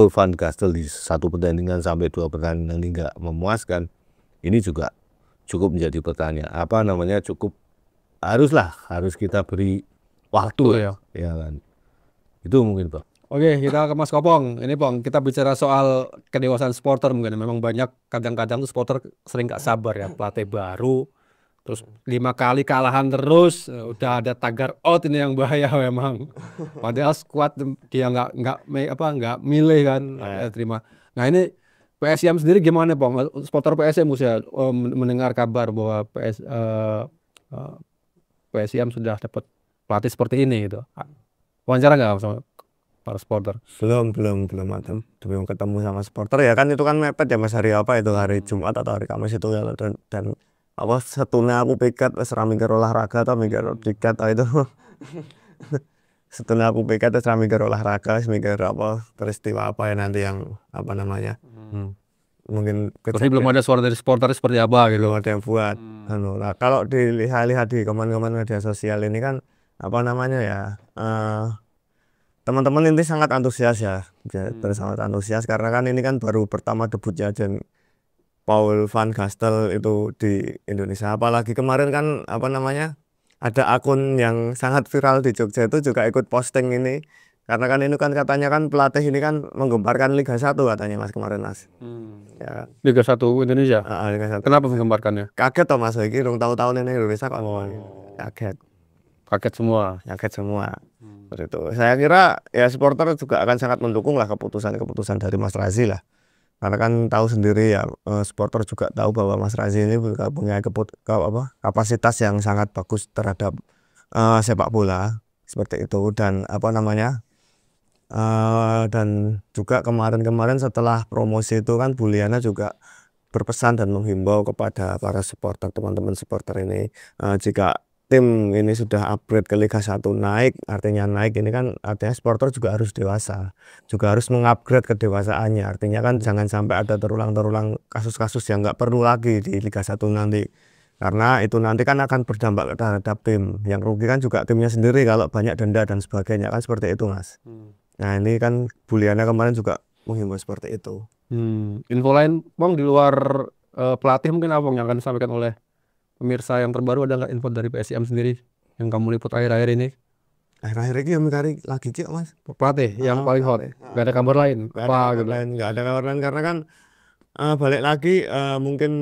Van Gastel di 1 pertandingan sampai 2 pertandingan ini nggak memuaskan, ini juga cukup menjadi pertanyaan. Harus kita beri waktu ya kan. Itu mungkin Pak. Oke, kita ke Mas Kopong. Ini Pong, kita bicara soal kedewasaan supporter mungkin. Memang banyak kadang-kadang tuh supporter sering gak sabar ya, pelatih baru, terus 5 kali kalahan terus, udah ada tagar out ini yang bahaya memang. Padahal squad dia nggak milih kan, terima. Nah ini PSIM sendiri gimana Pong? Supporter PSIM usia mendengar kabar bahwa PSIM sudah dapat pelatih seperti ini gitu. Wawancara nggak sama para supporter? Belum ketemu sama supporter ya kan, itu kan mepet ya Mas, hari apa itu, hari Jumat atau hari Kamis itu ya, dan apa setuna aku piket wis ra mikir olahraga atau mikir piket itu setuna aku piket wis ra mikir olahraga, wis mikir apa peristiwa apa ya nanti yang apa namanya mungkin Jadi belum ada suara dari supporter seperti apa gitu. belum ada yang buat. Nah, kalau dilihat di komen-komen media sosial ini kan apa namanya ya, teman-teman ini sangat antusias ya, sangat antusias karena kan ini kan baru pertama debutnya dan Paul Van Gastel itu di Indonesia. Apalagi kemarin kan apa namanya, ada akun yang sangat viral di Jogja itu juga ikut posting ini, karena kan ini kan katanya kan pelatih ini kan menggemparkan Liga 1 katanya Mas kemarin Mas. Ya. Liga 1 Indonesia. Liga 1. Kenapa menggemparkannya? Kaget toh Mas, iki rong tahun ini Indonesia kok. Kaget semua. Seperti itu. Saya kira ya supporter juga akan sangat mendukung lah keputusan dari Mas Razi lah. Karena kan tahu sendiri ya, supporter juga tahu bahwa Mas Razi ini punya kapasitas yang sangat bagus terhadap sepak bola seperti itu, dan apa namanya, Dan juga kemarin-kemarin setelah promosi itu kan Buliana juga berpesan dan menghimbau kepada para supporter, teman-teman supporter ini, jika tim ini sudah upgrade ke Liga 1 naik, artinya naik ini kan artinya supporter juga harus dewasa, juga harus mengupgrade kedewasaannya. Artinya kan jangan sampai ada terulang-terulang kasus-kasus yang nggak perlu lagi di Liga 1 nanti. Karena itu nanti kan akan berdampak terhadap tim. Yang rugi kan juga timnya sendiri kalau banyak denda dan sebagainya kan seperti itu, Mas. Nah, ini kan Buliana kemarin juga menghimbau seperti itu. Info lain Bang di luar pelatih mungkin apa Bang yang akan disampaikan oleh pemirsa yang terbaru, ada nggak info dari PSIM sendiri yang kamu liput akhir-akhir ini? Akhir-akhir ini yang mencari lagi Cik, Mas. Pelatih yang paling hot, nggak ada kabar lain? Nggak ada kabar lain karena kan balik lagi mungkin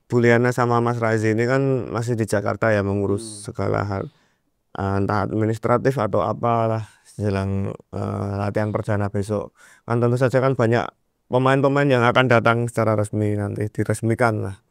Buliana sama Mas Razi ini kan masih di Jakarta ya, mengurus segala hal entah administratif atau apalah jelang latihan perdana besok. Kan tentu saja kan banyak pemain-pemain yang akan datang secara resmi nanti diresmikan lah.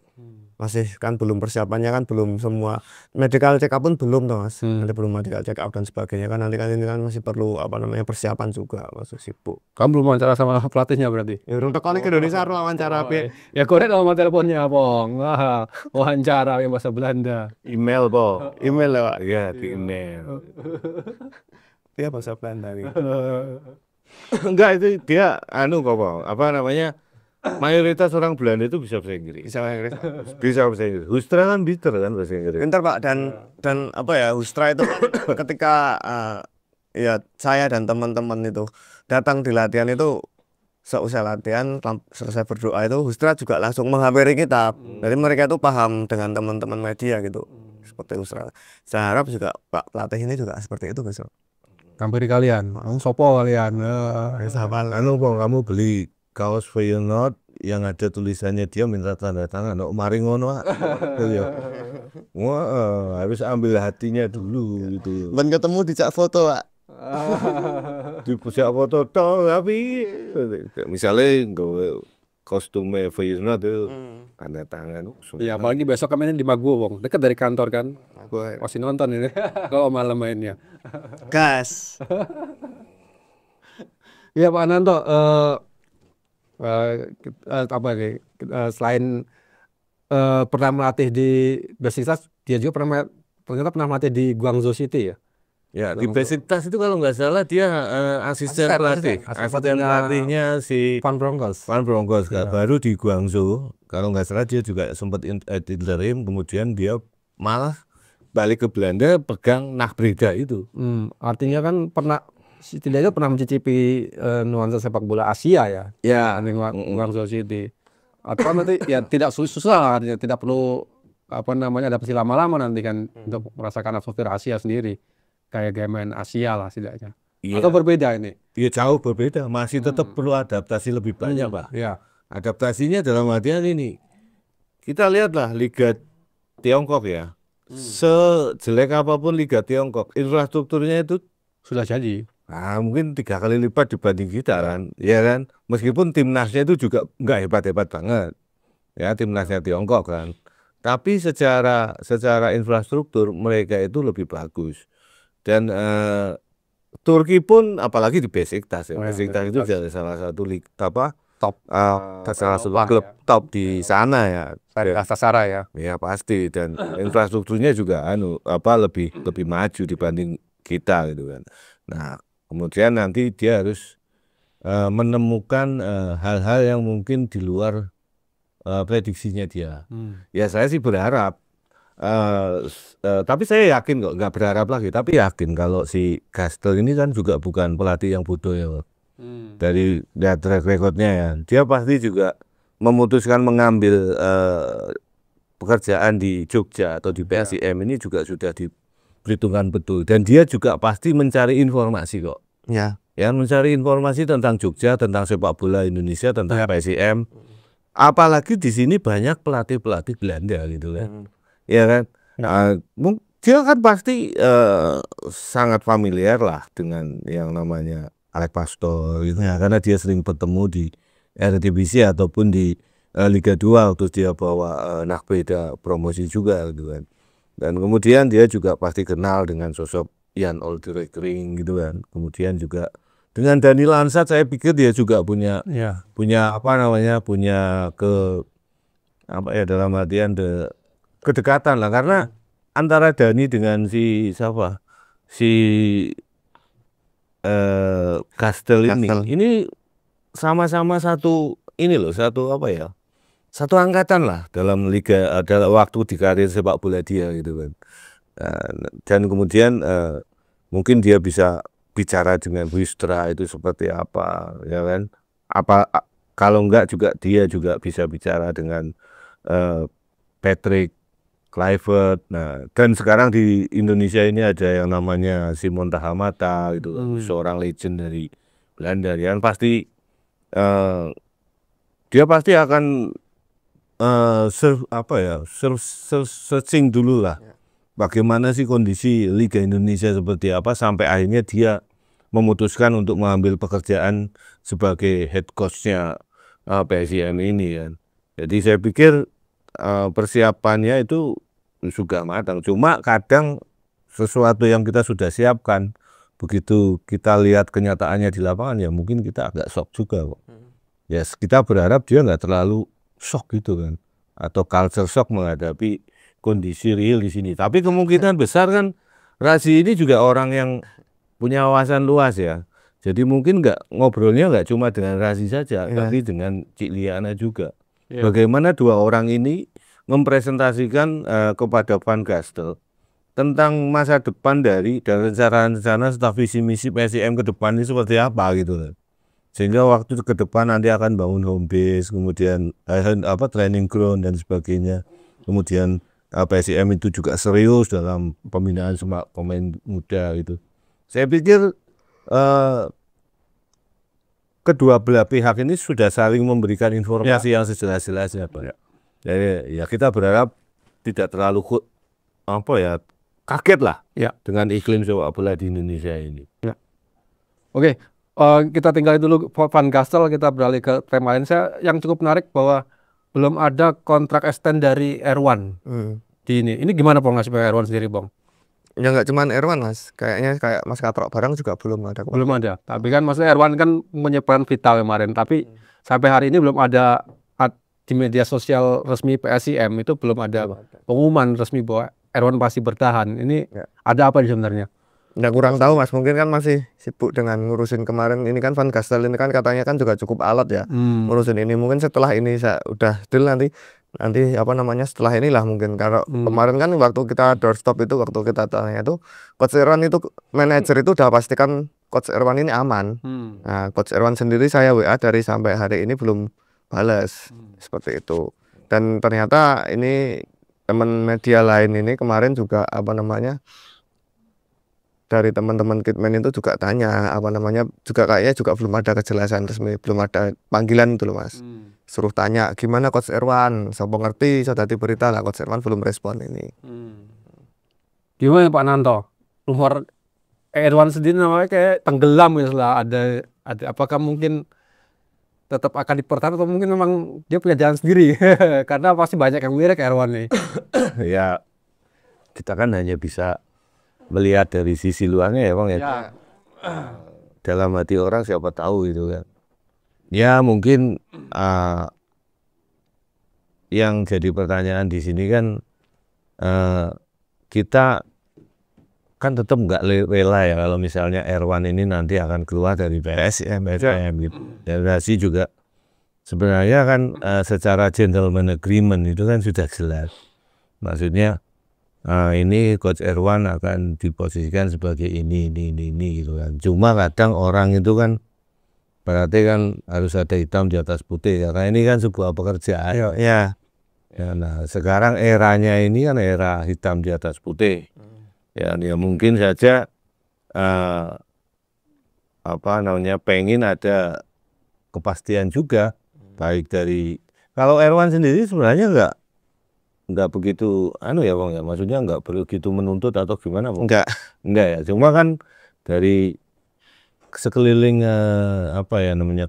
Masih kan belum persiapannya kan belum semua medical check up pun belum toh Mas. Nanti belum medical check up dan sebagainya kan nanti kan ini kan masih perlu apa namanya persiapan juga, masih sibuk. Kamu belum wawancara sama pelatihnya berarti? Ya urung teko ke Indonesia harus wawancara piye. Ya korek nomor teleponnya Bang. Wah, wawancara yang bahasa Belanda. Email po. Email ya Pak. Iya di email. Dia bahasa Belanda nih. Enggak, itu dia kok po, apa namanya, mayoritas orang Belanda itu bisa bahasa Inggris. Bisa bahasa Inggris. Bisa bahasa Inggris. Hustra kan bitter kan bahasa Inggris. Pintar Pak, dan apa ya, Hustra itu ketika ya saya dan teman-teman itu datang di latihan itu, seusai latihan selesai berdoa itu Hustra juga langsung menghampiri kita. Jadi mereka itu paham dengan teman-teman media gitu. Seperti Hustra. Saya harap juga Pak pelatih ini juga seperti itu besok. Hampiri kalian, sopo kalian. Bang, kamu beli kaos Feyenoord yang ada tulisannya dia minta tanda tangan, mari ngono wah, harus ambil hatinya dulu gitu. Ben ketemu dijak foto Pak. Dijak foto toh, tapi misalnya gue kostumnya Feyenoord itu tanda tangan. Iya, apalagi besok kami di Maguwo Bang, dekat dari kantor kan. Pasti nonton ini kalau malam mainnya. Gas. Iya Pak Ananto, apa nih? Selain pernah melatih di Besiktas, dia juga ternyata pernah melatih di Guangzhou City ya. Ya, di Besiktas itu kalau nggak salah dia asisten pelatih. Asisten pelatihnya si Van Bronckhorst. Baru di Guangzhou. Kalau nggak salah dia juga sempat interim, kemudian dia malah balik ke Belanda pegang Nachtbreda itu. Artinya kan setidaknya pernah mencicipi nuansa sepak bola Asia ya. Ya, di Guangzhou City. Atau kan nanti ya tidak susah, artinya tidak perlu apa namanya adaptasi lama-lama nanti kan untuk merasakan atmosfer Asia sendiri. Kayak gaya main Asia lah setidaknya. Iya. Atau berbeda ini? Iya, jauh berbeda, masih tetap perlu adaptasi lebih banyak Pak. Ya. Adaptasinya dalam artian ini, kita lihatlah Liga Tiongkok ya, sejelek apapun Liga Tiongkok, infrastrukturnya itu Sudah jadi. mungkin 3 kali lipat dibanding kita kan, ya kan. Meskipun timnasnya itu juga nggak hebat-hebat banget, ya timnasnya Tiongkok kan. Tapi secara infrastruktur mereka itu lebih bagus. Dan Turki pun apalagi di Besiktas ya. Besiktas itu jadi salah satu top salah satu klub top di sana ya. Galatasaray ya. Ya pasti, dan infrastrukturnya juga lebih maju dibanding kita gitu kan. Nah, kemudian nanti dia harus menemukan hal-hal yang mungkin di luar prediksinya dia. Ya saya sih berharap, tapi saya yakin kok, nggak berharap lagi, tapi yakin kalau si Kastel ini kan juga bukan pelatih yang bodoh ya. Dari track recordnya ya, dia pasti juga memutuskan mengambil pekerjaan di Jogja atau di PSIM ini juga sudah diperhitungkan betul, dan dia juga pasti mencari informasi kok. Ya, Mencari informasi tentang Jogja, tentang sepak bola Indonesia, tentang PSIM. Apalagi di sini banyak pelatih-pelatih Belanda gitu kan. Ya kan. Dia kan pasti sangat familiar lah dengan yang namanya Alex Pastoor gitu ya, karena dia sering bertemu di Eredivisie ataupun di Liga 2 waktu dia bawa Nachtbreda promosi juga gitu kan. Dan kemudian dia juga pasti kenal dengan sosok Jan Olderekring gitu kan. Kemudian juga dengan Dani Lansat saya pikir dia juga punya Ya. dalam artian kedekatan lah, karena antara Dani dengan si Kastel ini sama-sama satu satu angkatan lah dalam liga, dalam waktu di karir sepak bola dia gitu kan. Dan kemudian mungkin dia bisa bicara dengan Wistra itu seperti apa, ya kan? Kalau enggak juga dia juga bisa bicara dengan Patrick Kluivert. Nah, dan sekarang di Indonesia ini ada yang namanya Simon Tahamata gitu, seorang legend dari Belanda. Dia pasti akan searching dulu lah. Bagaimana sih kondisi Liga Indonesia seperti apa sampai akhirnya dia memutuskan untuk mengambil pekerjaan sebagai head coach-nya PSIM ini kan. Jadi saya pikir persiapannya itu sudah matang. Cuma kadang sesuatu yang kita sudah siapkan, begitu kita lihat kenyataannya di lapangan ya mungkin kita agak shock juga kok. Ya kita berharap dia nggak terlalu shock gitu kan, atau culture shock menghadapi kondisi real di sini. Tapi kemungkinan besar kan Razi ini juga orang yang punya wawasan luas ya. Jadi mungkin ngobrolnya nggak cuma dengan Razi saja, tapi dengan Cik Liana juga. Bagaimana dua orang ini mempresentasikan kepada Van Gastel tentang masa depan dan rencana-rencana staf visi misi PSIM ke depan ini seperti apa gitu kan. Sehingga waktu ke depan nanti akan bangun home base, kemudian training ground dan sebagainya. Kemudian PSIM itu juga serius dalam pembinaan pemain muda gitu. Saya pikir kedua belah pihak ini sudah saling memberikan informasi yang sejelas-jelasnya, Pak. Jadi ya kita berharap tidak terlalu kaget lah dengan iklim sepak bola di Indonesia ini. Ya. Oke, kita tinggalin dulu Van Gastel, kita beralih ke tema lain. Saya yang cukup menarik bahwa belum ada kontrak extend dari Erwan di ini. Ini gimana Bang nasib Erwan sendiri, Bang? Ya nggak cuman Erwan Mas, kayak Mas Katrok barang juga belum ada. Belum ada. Tapi kan maksudnya Erwan kan menyebarkan vital kemarin, tapi sampai hari ini belum ada di media sosial resmi PSIM itu belum ada pengumuman resmi bahwa Erwan pasti bertahan. Ini ada apa sebenarnya? Nggak, kurang tahu Mas, mungkin kan masih sibuk dengan ngurusin kemarin ini kan Van Gastel ini kan katanya kan juga cukup alot ya ngurusin ini. Mungkin setelah ini udah deal nanti setelah inilah mungkin. Kalau kemarin kan waktu kita doorstop itu, waktu kita tanya itu Coach Erwan itu manajer itu udah pastikan Coach Erwan ini aman. Nah, Coach Erwan sendiri saya WA dari sampai hari ini belum balas seperti itu. Dan ternyata ini teman media lain ini kemarin juga dari teman-teman Kitman itu juga tanya juga kayaknya juga belum ada kejelasan resmi, belum ada panggilan itu loh Mas. Suruh tanya gimana Coach Erwan, siapa ngerti saya tadi berita lah Coach Erwan belum respon ini. Gimana Pak Nanto? Rumor Erwan sendiri namanya kayak tenggelam misalnya, ada apakah mungkin tetap akan dipertahankan atau mungkin memang dia punya jalan sendiri? Karena pasti banyak yang lirik Erwan nih. Ya kita kan hanya bisa melihat dari sisi luarnya ya Bang ya. Dalam hati orang siapa tahu gitu kan. Ya mungkin yang jadi pertanyaan di sini kan kita kan tetap nggak rela ya kalau misalnya Erwan ini nanti akan keluar dari PSIM gitu. Dan Razi juga sebenarnya kan secara gentleman agreement itu kan sudah jelas. Maksudnya ini Coach Erwan akan diposisikan sebagai ini gitu kan. Cuma kadang orang itu kan berarti kan harus ada hitam di atas putih ya. Karena ini kan sebuah pekerjaan. Ya, nah sekarang eranya ini kan era hitam di atas putih. Ya mungkin saja pengen ada kepastian juga, baik dari kalau Erwan sendiri sebenarnya nggak begitu ya Bang ya, maksudnya nggak begitu menuntut atau gimana Bang? Enggak ya, cuma kan dari sekeliling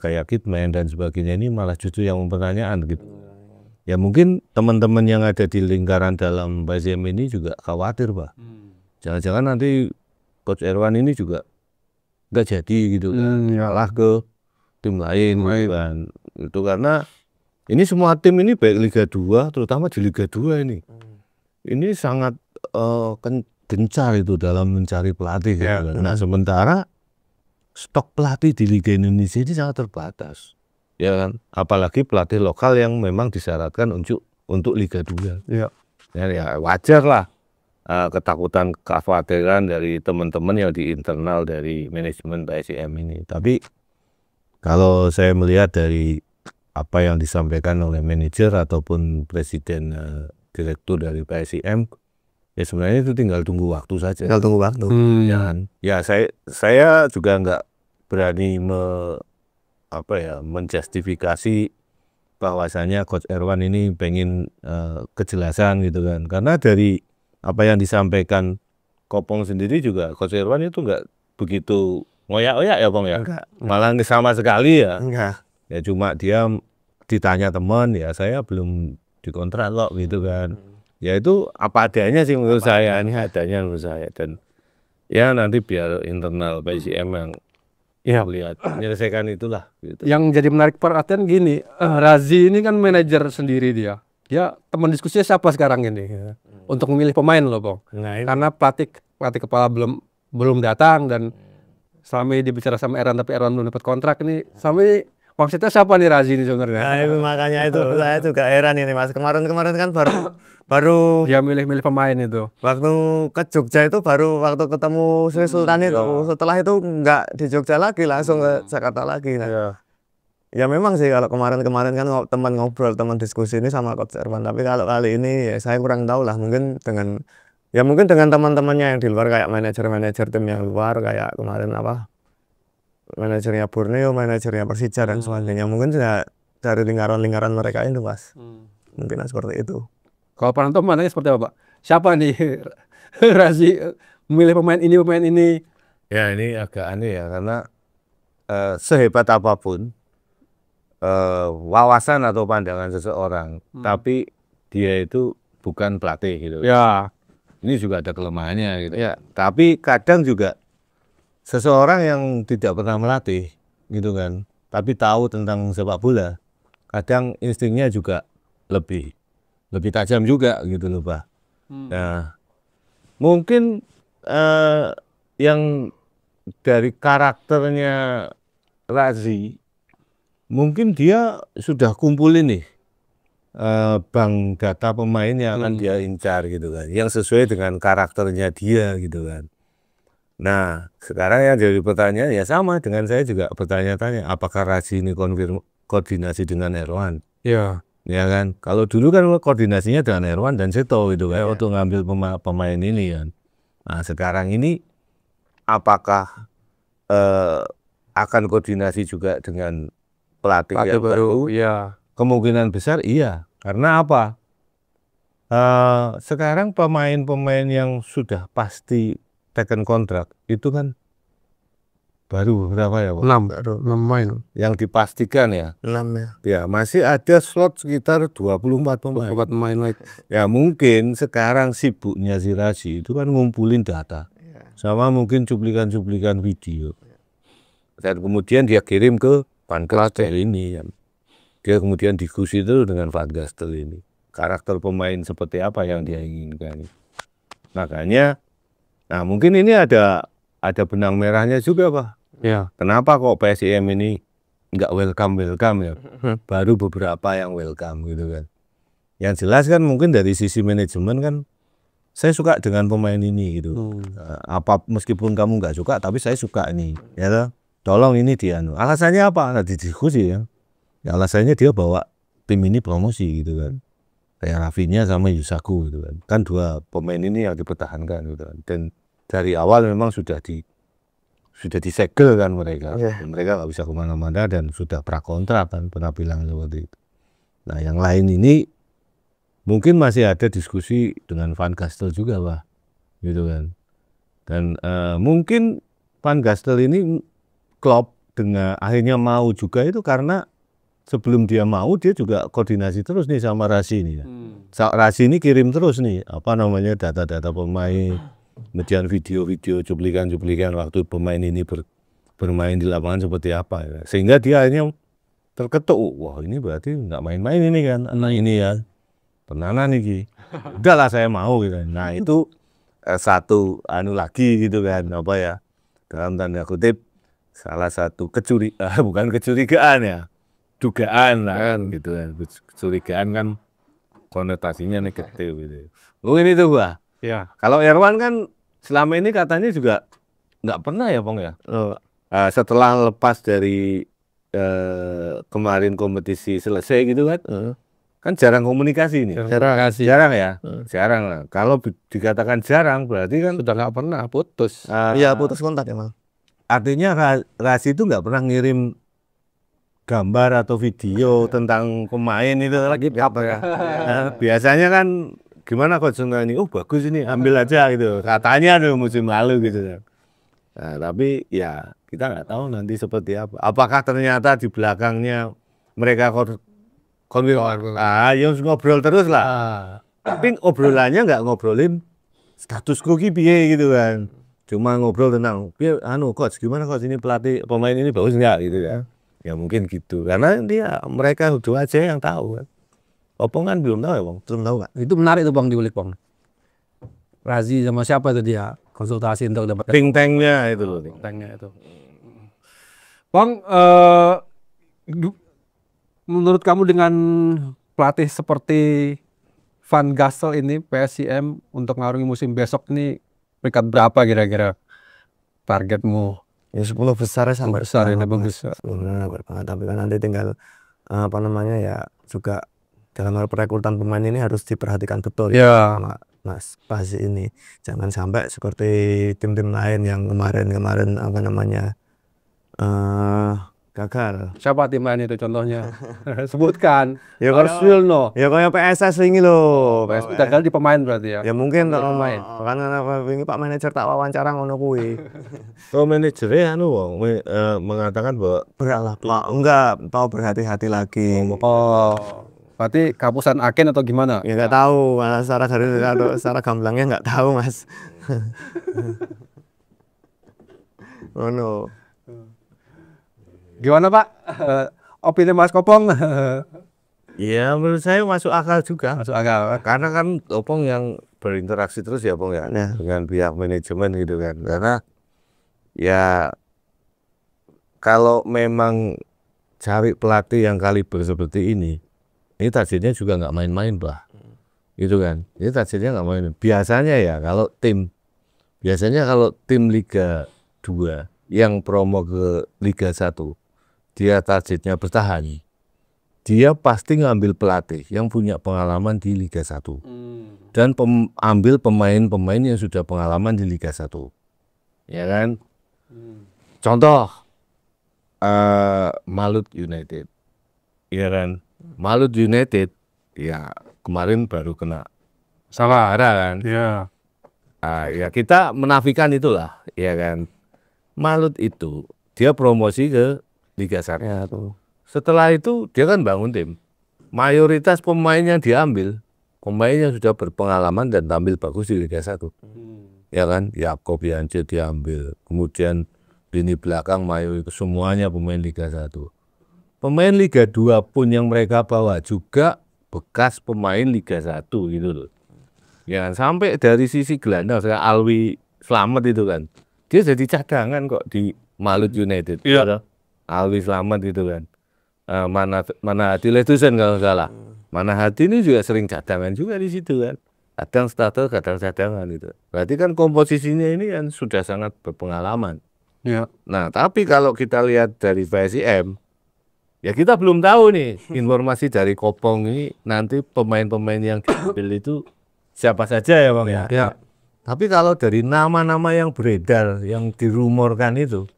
kayak Kitman dan sebagainya ini malah justru yang mempertanyakan gitu. Ya mungkin teman-teman yang ada di lingkaran dalam PSIM ini juga khawatir Pak. Jangan-jangan nanti Coach Erwan ini juga nggak jadi gitu kan, kalah ke tim lain gitu kan. Itu karena ini semua tim ini baik Liga 2 terutama di Liga 2 ini sangat gencar itu dalam mencari pelatih gitu kan. Nah sementara stok pelatih di Liga Indonesia ini sangat terbatas, ya kan, apalagi pelatih lokal yang memang disyaratkan untuk Liga 2. Ya wajar lah ketakutan, kekhawatiran dari teman-teman yang di internal dari manajemen PSIM ini. Tapi kalau saya melihat dari apa yang disampaikan oleh manajer ataupun presiden direktur dari PSIM, ya sebenarnya itu tinggal tunggu waktu saja. Tinggal tunggu waktu. Ya saya juga nggak berani menjustifikasi bahwasanya Coach Erwan ini pengen kejelasan gitu kan. Karena dari apa yang disampaikan Kopong sendiri juga, Coach Erwan itu nggak begitu ngoyak-ngoyak ya Bang ya. Enggak. Malah sama sekali ya. Enggak. Ya cuma dia ditanya teman, ya saya belum dikontrak kok gitu kan. Ya itu apa adanya sih menurut saya, ini adanya menurut saya. Dan ya nanti biar internal PSIM yang lihat menyelesaikan itulah gitu. Yang jadi menarik perhatian gini, Razi ini kan manajer sendiri dia teman diskusinya siapa sekarang ini untuk memilih pemain loh Bang. Karena pelatih kepala belum datang, dan selama ini dia bicara sama Erwan tapi Erwan belum dapat kontrak. Ini sama ini maksudnya siapa nih Razi ini sebenarnya? Nah, itu makanya itu saya juga heran ini Mas. Kemarin kan baru dia milih pemain itu. Waktu ke Jogja itu baru waktu ketemu Sri Sultan itu. Setelah itu nggak di Jogja lagi, langsung ke Jakarta lagi. Nah, ya memang sih kalau kemarin kan teman ngobrol, teman diskusi ini sama Coach Erwan. Tapi kalau kali ini ya saya kurang tahu lah. Mungkin dengan teman-temannya yang di luar, kayak manajer tim yang luar, kayak kemarin manajernya Borneo, manajernya Persija dan sebagainya. Mungkin sudah dari lingkaran mereka itu Mas. Mungkin seperti itu. Kalau Pak Nanto mananya seperti apa Pak? Siapa nih Razi memilih pemain ini? Ya ini agak aneh ya, karena sehebat apapun wawasan atau pandangan seseorang, tapi dia itu bukan pelatih gitu. Ya. Ini juga ada kelemahannya gitu. Ya. Tapi kadang juga seseorang yang tidak pernah melatih gitu kan, tapi tahu tentang sepak bola, kadang instingnya juga lebih tajam juga gitu loh Pak. Nah, mungkin yang dari karakternya Razi, mungkin dia sudah kumpulin nih bank data pemain yang akan dia incar gitu kan, yang sesuai dengan karakternya dia gitu kan. Nah, sekarang yang jadi pertanyaan ya sama dengan saya juga bertanya-tanya, apakah Razi ini koordinasi dengan Erwan? Ya kan, kalau dulu kan koordinasinya dengan Erwan dan Seto gitu kan, untuk ngambil pemain ini kan. Nah sekarang ini apakah akan koordinasi juga dengan pelatih yang baru? Kemungkinan besar iya. Karena apa? Sekarang pemain-pemain yang sudah pasti taken kontrak itu kan baru berapa ya Pak? 6 pemain. Yang dipastikan ya 6 ya. Ya masih ada slot sekitar 24 pemain. 24 pemain lagi. Ya mungkin sekarang sibuknya si Razi itu kan ngumpulin data, sama mungkin cuplikan-cuplikan video, dan kemudian dia kirim ke Van Gastel ini. Dia kemudian diskusi itu dengan Van Gastel ini, karakter pemain seperti apa yang dia inginkan. Makanya, nah mungkin ini ada benang merahnya juga Pak. Kenapa kok PSIM ini nggak welcome ya? Baru beberapa yang welcome gitu kan. Yang jelas kan mungkin dari sisi manajemen kan, saya suka dengan pemain ini gitu. Meskipun kamu nggak suka, tapi saya suka ini. Ya toh? Tolong ini dia. Alasannya apa? Nah didiskusi ya. Alasannya dia bawa tim ini promosi gitu kan. Kayak Rafinha sama Yusaku gitu kan. Kan dua pemain ini yang dipertahankan gitu kan. Dan dari awal memang sudah disegel kan mereka. Mereka nggak bisa kemana-mana dan sudah prakontrak kan, pernah bilang seperti itu. Nah yang lain ini mungkin masih ada diskusi dengan Van Gastel juga Pak, gitu kan. Dan mungkin Van Gastel ini klop dengan akhirnya mau juga itu karena sebelum dia mau dia juga koordinasi terus nih sama Razi ini. Razi ini kirim terus nih data-data pemain, kemudian video-video cuplikan-cuplikan waktu pemain ini bermain di lapangan seperti apa ya. Sehingga dia akhirnya terketuk, wah ini berarti nggak main-main ini kan, anak ini ya, tenanan nih. Udahlah saya mau gitu. Nah itu satu anu lagi gitu kan, apa ya, dalam tanda kutip salah satu bukan kecurigaan ya, dugaan lah kan gitu kan. Kecurigaan kan konotasinya negatif gitu. Mungkin itu gua. Ya. Kalau Irwan kan selama ini katanya juga nggak pernah ya, Pong ya. Setelah lepas dari kemarin kompetisi selesai gitu kan, kan jarang komunikasi nih. Jarang ya, jarang lah. Kalau dikatakan jarang berarti kan Sudah nggak pernah, putus. Iya, putus kontak emang. Artinya Rasi itu nggak pernah ngirim gambar atau video tentang pemain itu lagi apa ya? Biasanya kan gimana coach ini, oh bagus ini, ambil aja gitu. Katanya tuh musim lalu gitu. Nah, tapi ya kita nggak tahu nanti seperti apa. Apakah ternyata di belakangnya mereka yang ngobrol terus lah. Tapi obrolannya nggak ngobrolin status quo piye gitu kan. Cuma ngobrol tentang, coach gimana coach ini pelatih pemain ini bagus nggak gitu ya. Ya mungkin gitu. Karena mereka berdua aja yang tahu kan. Opong kan belum tahu ya, Bang. Belum tahu Kak. Itu menarik tuh Bang, diulik Bang. Razi sama siapa itu dia konsultasi untuk dapat Think tank-nya itu loh. tanknya itu. Bang, menurut kamu dengan pelatih seperti Van Gassel ini PSIM untuk ngarungi musim besok ini peringkat berapa kira-kira targetmu? Ya 10 besar sampai Besar ini bagus. sebenarnya banget. Tapi kan nanti tinggal apa namanya ya, juga dalam hal perekrutan pemain ini harus diperhatikan betul Ya. Mas Pasi ini. Jangan sampai seperti tim-tim lain yang kemarin apa namanya gagal. Siapa tim lain itu contohnya? Sebutkan. Ya Wilno. ya kayak PSS ini loh. PSS gagal di pemain berarti ya. Ya mungkin pemain. karena ini Pak manajer tak wawancara ngono kuwi. So manajernya mengatakan bahwa Berat lah, Pak. Enggak, mau berhati-hati lagi. Oh, berarti kapusan agen atau gimana? Ya nggak tahu, secara garis atau secara gamblangnya nggak tahu Mas. Oh no. Gimana Pak? Opini Mas Kopong? ya menurut saya masuk akal juga. Masuk akal. Karena kan Opong yang berinteraksi terus ya, Pong ya, Nah. dengan pihak manajemen gitu kan. Karena ya kalau memang cari pelatih yang kaliber seperti ini targetnya juga nggak main-main, Pak. Gitu kan. Ini targetnya nggak main. Biasanya kalau tim Liga 2 yang promo ke Liga 1, dia targetnya bertahan. Dia pasti ngambil pelatih yang punya pengalaman di Liga 1. Dan ambil pemain-pemain yang sudah pengalaman di Liga 1. Ya kan? Contoh Malut United. Ya kan? Malut United ya kemarin baru kena Sawara kan. Ya. Ya kita menafikan itulah, ya kan. Malut itu dia promosi ke Liga 1. Ya tuh. Setelah itu dia kan bangun tim. Mayoritas pemain yang diambil pemain yang sudah berpengalaman dan tampil bagus di Liga 1. Ya kan, Yakob Yance diambil. Kemudian lini belakang mayoritas semuanya pemain Liga 1. Pemain Liga 2 pun yang mereka bawa juga bekas pemain Liga 1 gitu loh. Ya kan, sampai dari sisi gelandang saya Alwi Slamet itu kan. Dia jadi cadangan kok di Malut United. Iya. Alwi Slamet itu kan. Mana Hati Ledusen kalau salah. Mana Hati ini juga sering cadangan juga di situ kan. Kadang starter, kadang cadangan gitu. Berarti kan komposisinya ini kan sudah sangat berpengalaman. Ya. Nah, tapi kalau kita lihat dari PSIM, ya kita belum tahu nih informasi dari Kopong ini nanti pemain-pemain yang diambil itu siapa saja ya Bang ya. Ya. Tapi kalau dari nama-nama yang beredar, yang dirumorkan itu,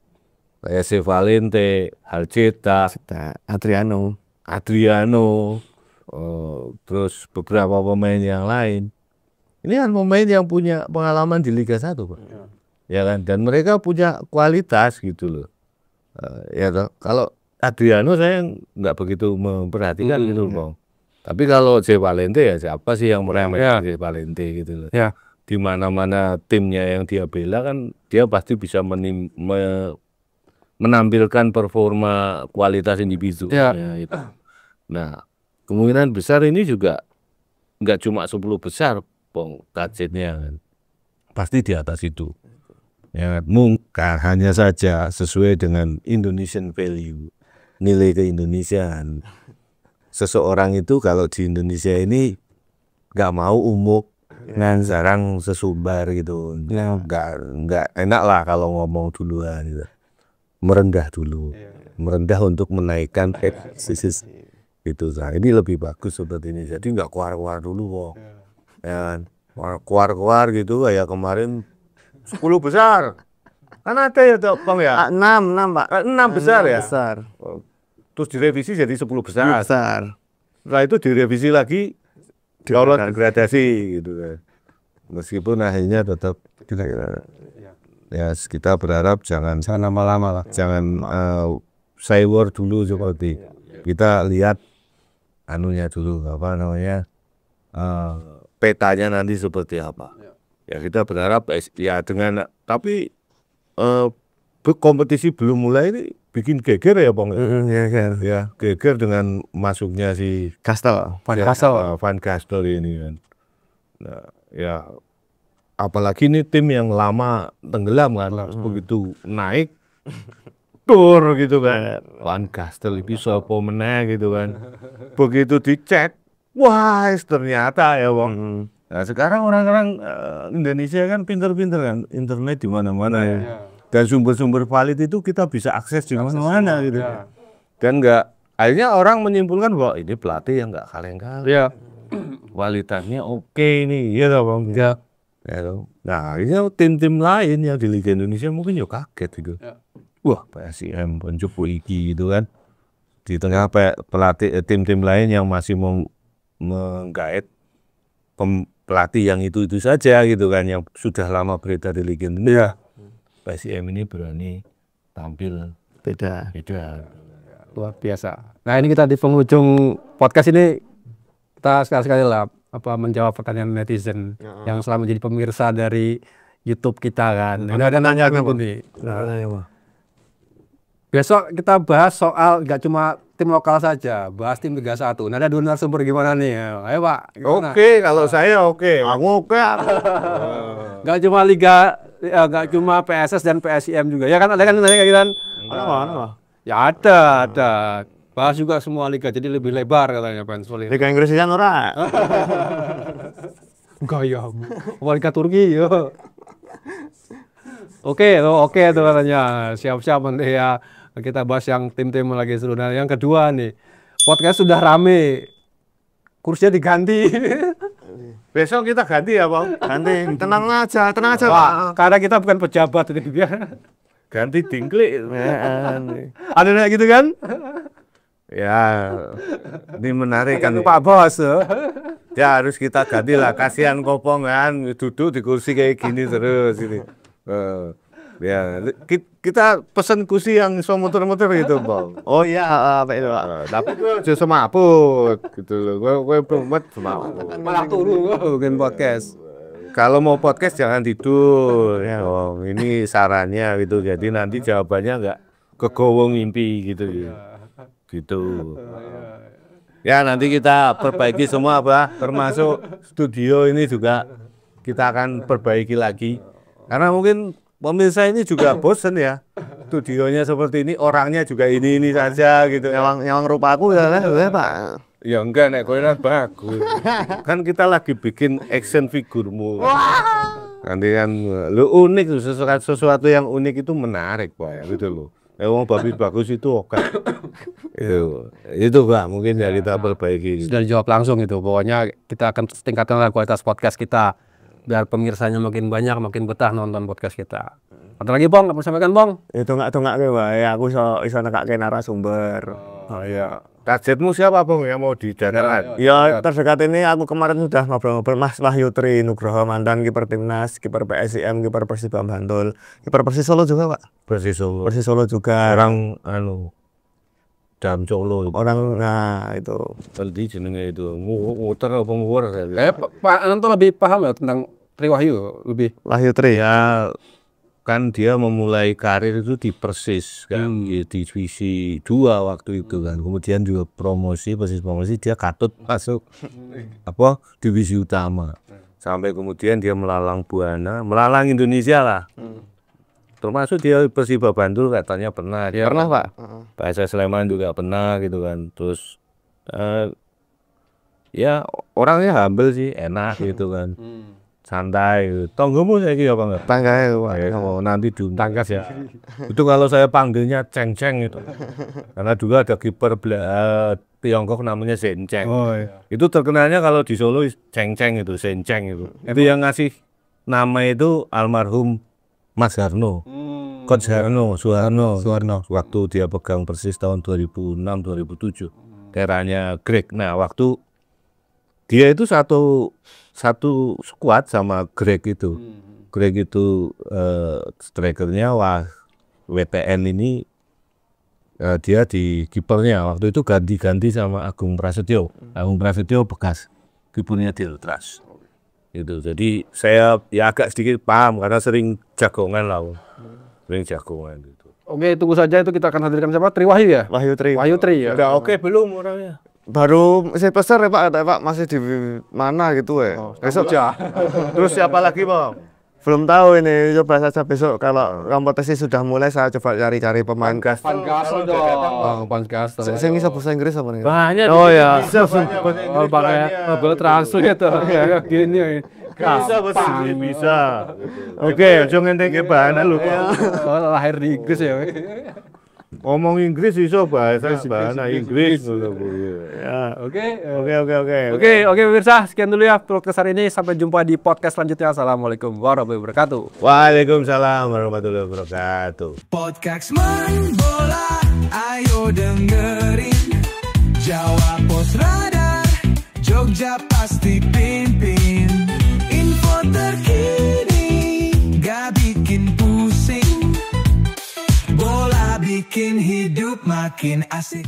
kayak Valente, Halceta, Adriano. terus beberapa pemain yang lain. Ini kan pemain yang punya pengalaman di Liga 1, Pak. Ya kan, dan mereka punya kualitas gitu loh. Ya kalau Adriano saya nggak begitu memperhatikan gitu, Bang. Tapi kalau Valente ya siapa sih yang meremehkan Valente gitu loh. Ya. Di mana-mana timnya yang dia bela kan dia pasti bisa menampilkan performa kualitas individu. Ya. Ya, itu. Nah, kemungkinan besar ini juga nggak cuma 10 besar, Bong, targetnya kan. Pasti di atas itu. Ya, mungkin hanya saja sesuai dengan Indonesian value, nilai keindonesiaan. Seseorang itu kalau di Indonesia ini nggak mau umuk, jarang sesumbar gitu. Nggak enak lah kalau ngomong duluan gitu. Merendah dulu, merendah untuk menaikkan sisi itu. Nah, ini lebih bagus seperti ini. Jadi nggak keluar-keluar dulu, Bong. Ya, keluar-keluar gitu kayak kemarin 10 besar. Kan ada ya, Bang ya? 6 Pak. 6 besar ya? Besar. Terus direvisi jadi 10 besar. Besar. Setelah itu direvisi lagi, kalau degradasi gitu kan. Meskipun akhirnya tetap ya kita berharap jangan lama-lama lah. Jangan cyber dulu seperti kita lihat anunya dulu apa namanya petanya nanti seperti apa. Ya kita berharap ya dengan tapi kompetisi belum mulai ini bikin geger ya Bang. Ya geger dengan masuknya si Van Gastel ini kan. Nah, ya apalagi ini tim yang lama tenggelam kan, begitu naik tur gitu kan. Van Gastel bisa apa meneh gitu kan. Begitu dicek, wah ternyata ya Bang. Nah, sekarang orang-orang Indonesia kan pinter-pinter kan, internet di mana-mana ya. Dan sumber-sumber valid itu kita bisa akses di mana-mana gitu. Dan akhirnya orang menyimpulkan bahwa ini pelatih yang nggak kaleng-kaleng. Ya. Kualitasnya oke nih, ya Bang. Ya. Nah, akhirnya tim-tim lain yang di Liga Indonesia mungkin juga kaget gitu. Wah, PSIM, Pencupu Iki gitu kan. Di tengah pelatih tim-tim lain yang masih mau menggait pelatih yang itu saja gitu kan, yang sudah lama beredar di Liga Indonesia. PSIM ini berani tampil Beda. Luar biasa. Nah, ini kita di penghujung podcast ini kita sekali-sekali lah menjawab pertanyaan netizen yang selama menjadi pemirsa dari YouTube kita kan. Ada nanya nih. Besok kita bahas soal nggak cuma tim lokal saja, bahas tim Liga 1. Nah, ada dua narasumber gimana nih? Ayo Pak. Gimana? Oke, kalau saya oke. Aku oke. Nggak cuma Liga, nggak cuma PSS dan PSIM juga. Ya kan ada kan nanya kan? Apa? Ya ada. Bahas juga semua liga, jadi lebih lebar katanya Pak Solih. Liga Inggris kan ora. Enggak ya, Liga Turki ya. Oke tuh katanya. Siap-siap nanti ya kita bahas yang tim-tim lagi seru. Nah, yang kedua nih, podcast sudah rame, kursinya diganti. Besok kita ganti ya Bang. Ganti, tenang aja Pak. Karena kita bukan pejabat ini dia. Ganti Dingklik. Ada kayak gitu kan? Ya, ini menarik kan Pak Bos. Ya harus kita ganti lah, kasihan Kopong kan duduk di kursi kayak gini terus ini. Ya kita pesan kursi yang so muter-muter gitu Bang. Oh iya, apa itu Pak? Tapi gue semaput gitu loh, gue pemet semaput. Malah turun bikin podcast. Kalau mau podcast jangan tidur ya Bang. Ini sarannya gitu, jadi nanti jawabannya nggak kegowong mimpi gitu. Gitu. Ya nanti kita perbaiki semua termasuk studio ini juga kita akan perbaiki lagi karena mungkin pemirsa ini juga bosen ya studionya seperti ini, orangnya juga ini saja gitu. Yang rupa aku ya Pak. Ya enggak nek kowe bagus. Kan kita lagi bikin action figurmu. Nanti kan lu unik, sesuatu yang unik itu menarik Pak gitu loh. Wong bagus itu oke. Itu Pak, mungkin ya kita perbaiki. Sudah dijawab langsung itu. Pokoknya kita akan tingkatkan kualitas podcast kita biar pemirsanya makin banyak, makin betah nonton podcast kita. Ada lagi Bang, apa sampaikan Bang? Itu nggak wae, aku iso nekake narasumber. Oh iya. Targetmu siapa Bang yang mau didatangkan? Ya terdekat ini aku kemarin sudah ngobrol-ngobrol Mas Wahyu Tri Nugroho, mantan kiper timnas, kiper PSIM, kiper Persibam Bantul, kiper Persis Solo juga Pak. Persis Solo juga. Orang Dam Colo. Orang itu. Tadi jenenge itu muter apa nguwer. Pak Anto lebih paham ya tentang Tri Wahyu lebih. Wahyu Tri Ya kan dia memulai karir itu di Persis kan, di divisi 2 waktu itu kan. Kemudian juga Persis promosi dia katut masuk divisi utama. Sampai kemudian dia melalang Buana, melalang Indonesia lah. Termasuk dia Persiba Bandung katanya pernah. Dia Pernah, Pak? PSS Sleman juga pernah gitu kan. Terus ya orangnya humble sih, enak gitu kan. Santai gitu. Tonggomu saya kira apa enggak? Tanggae, Pak. Oh, nanti diundangkas ya. Itu kalau saya panggilnya Ceng-Ceng itu. Karena juga ada kiper Tiongkok namanya Senceng. Oh iya. Itu terkenalnya kalau di Solo Ceng-Ceng itu, Senceng itu. Itu yang ngasih nama itu almarhum Mas Harno. Coach Suharno. Waktu dia pegang Persis tahun 2006-2007. Eranya Greg. Nah, waktu dia itu satu squad sama Greg itu. Greg itu strikernya, WTN ini dia di kipernya. Waktu itu ganti sama Agung Prasetyo. Agung Prasetyo bekas kipernya di Ultras. Gitu. Jadi saya ya agak sedikit paham karena sering jagongan lah. Sering jagongan gitu. Oke, tunggu saja itu kita akan hadirkan siapa? Tri Wahyu ya? Wahyu Tri. Wahyu Tri ya. Udah oke belum orangnya? Baru saya peser ya Pak, Pak masih di mana gitu ya. Besok Terus siapa lagi, Bang? belum tahu ini, coba saja besok kalau kompetisi sudah mulai saya coba cari-cari pemain. Van Gastel dong. Van Gastel. Saya bisa bahasa Inggris apa nih? Banyak. Oh ya. Oh, pakai mobil translate itu. Kayak gini. Bisa bahasa Inggris bisa. Oke, jangan ngenteng bahan lu. Oh, lahir di Inggris ya. Ngomong Inggris iso bahasa Inggris. Ya. Oke. Oke. Pemirsa, sekian dulu ya podcast hari ini. Sampai jumpa di podcast selanjutnya. Assalamualaikum warahmatullahi wabarakatuh. Waalaikumsalam warahmatullahi wabarakatuh. Podcast Main Bola, ayo dengerin. Jawa Pos Radar, Jogja pasti pimpin. Info terkini, gak bikin pusing. Bola bikin hidup makin asik.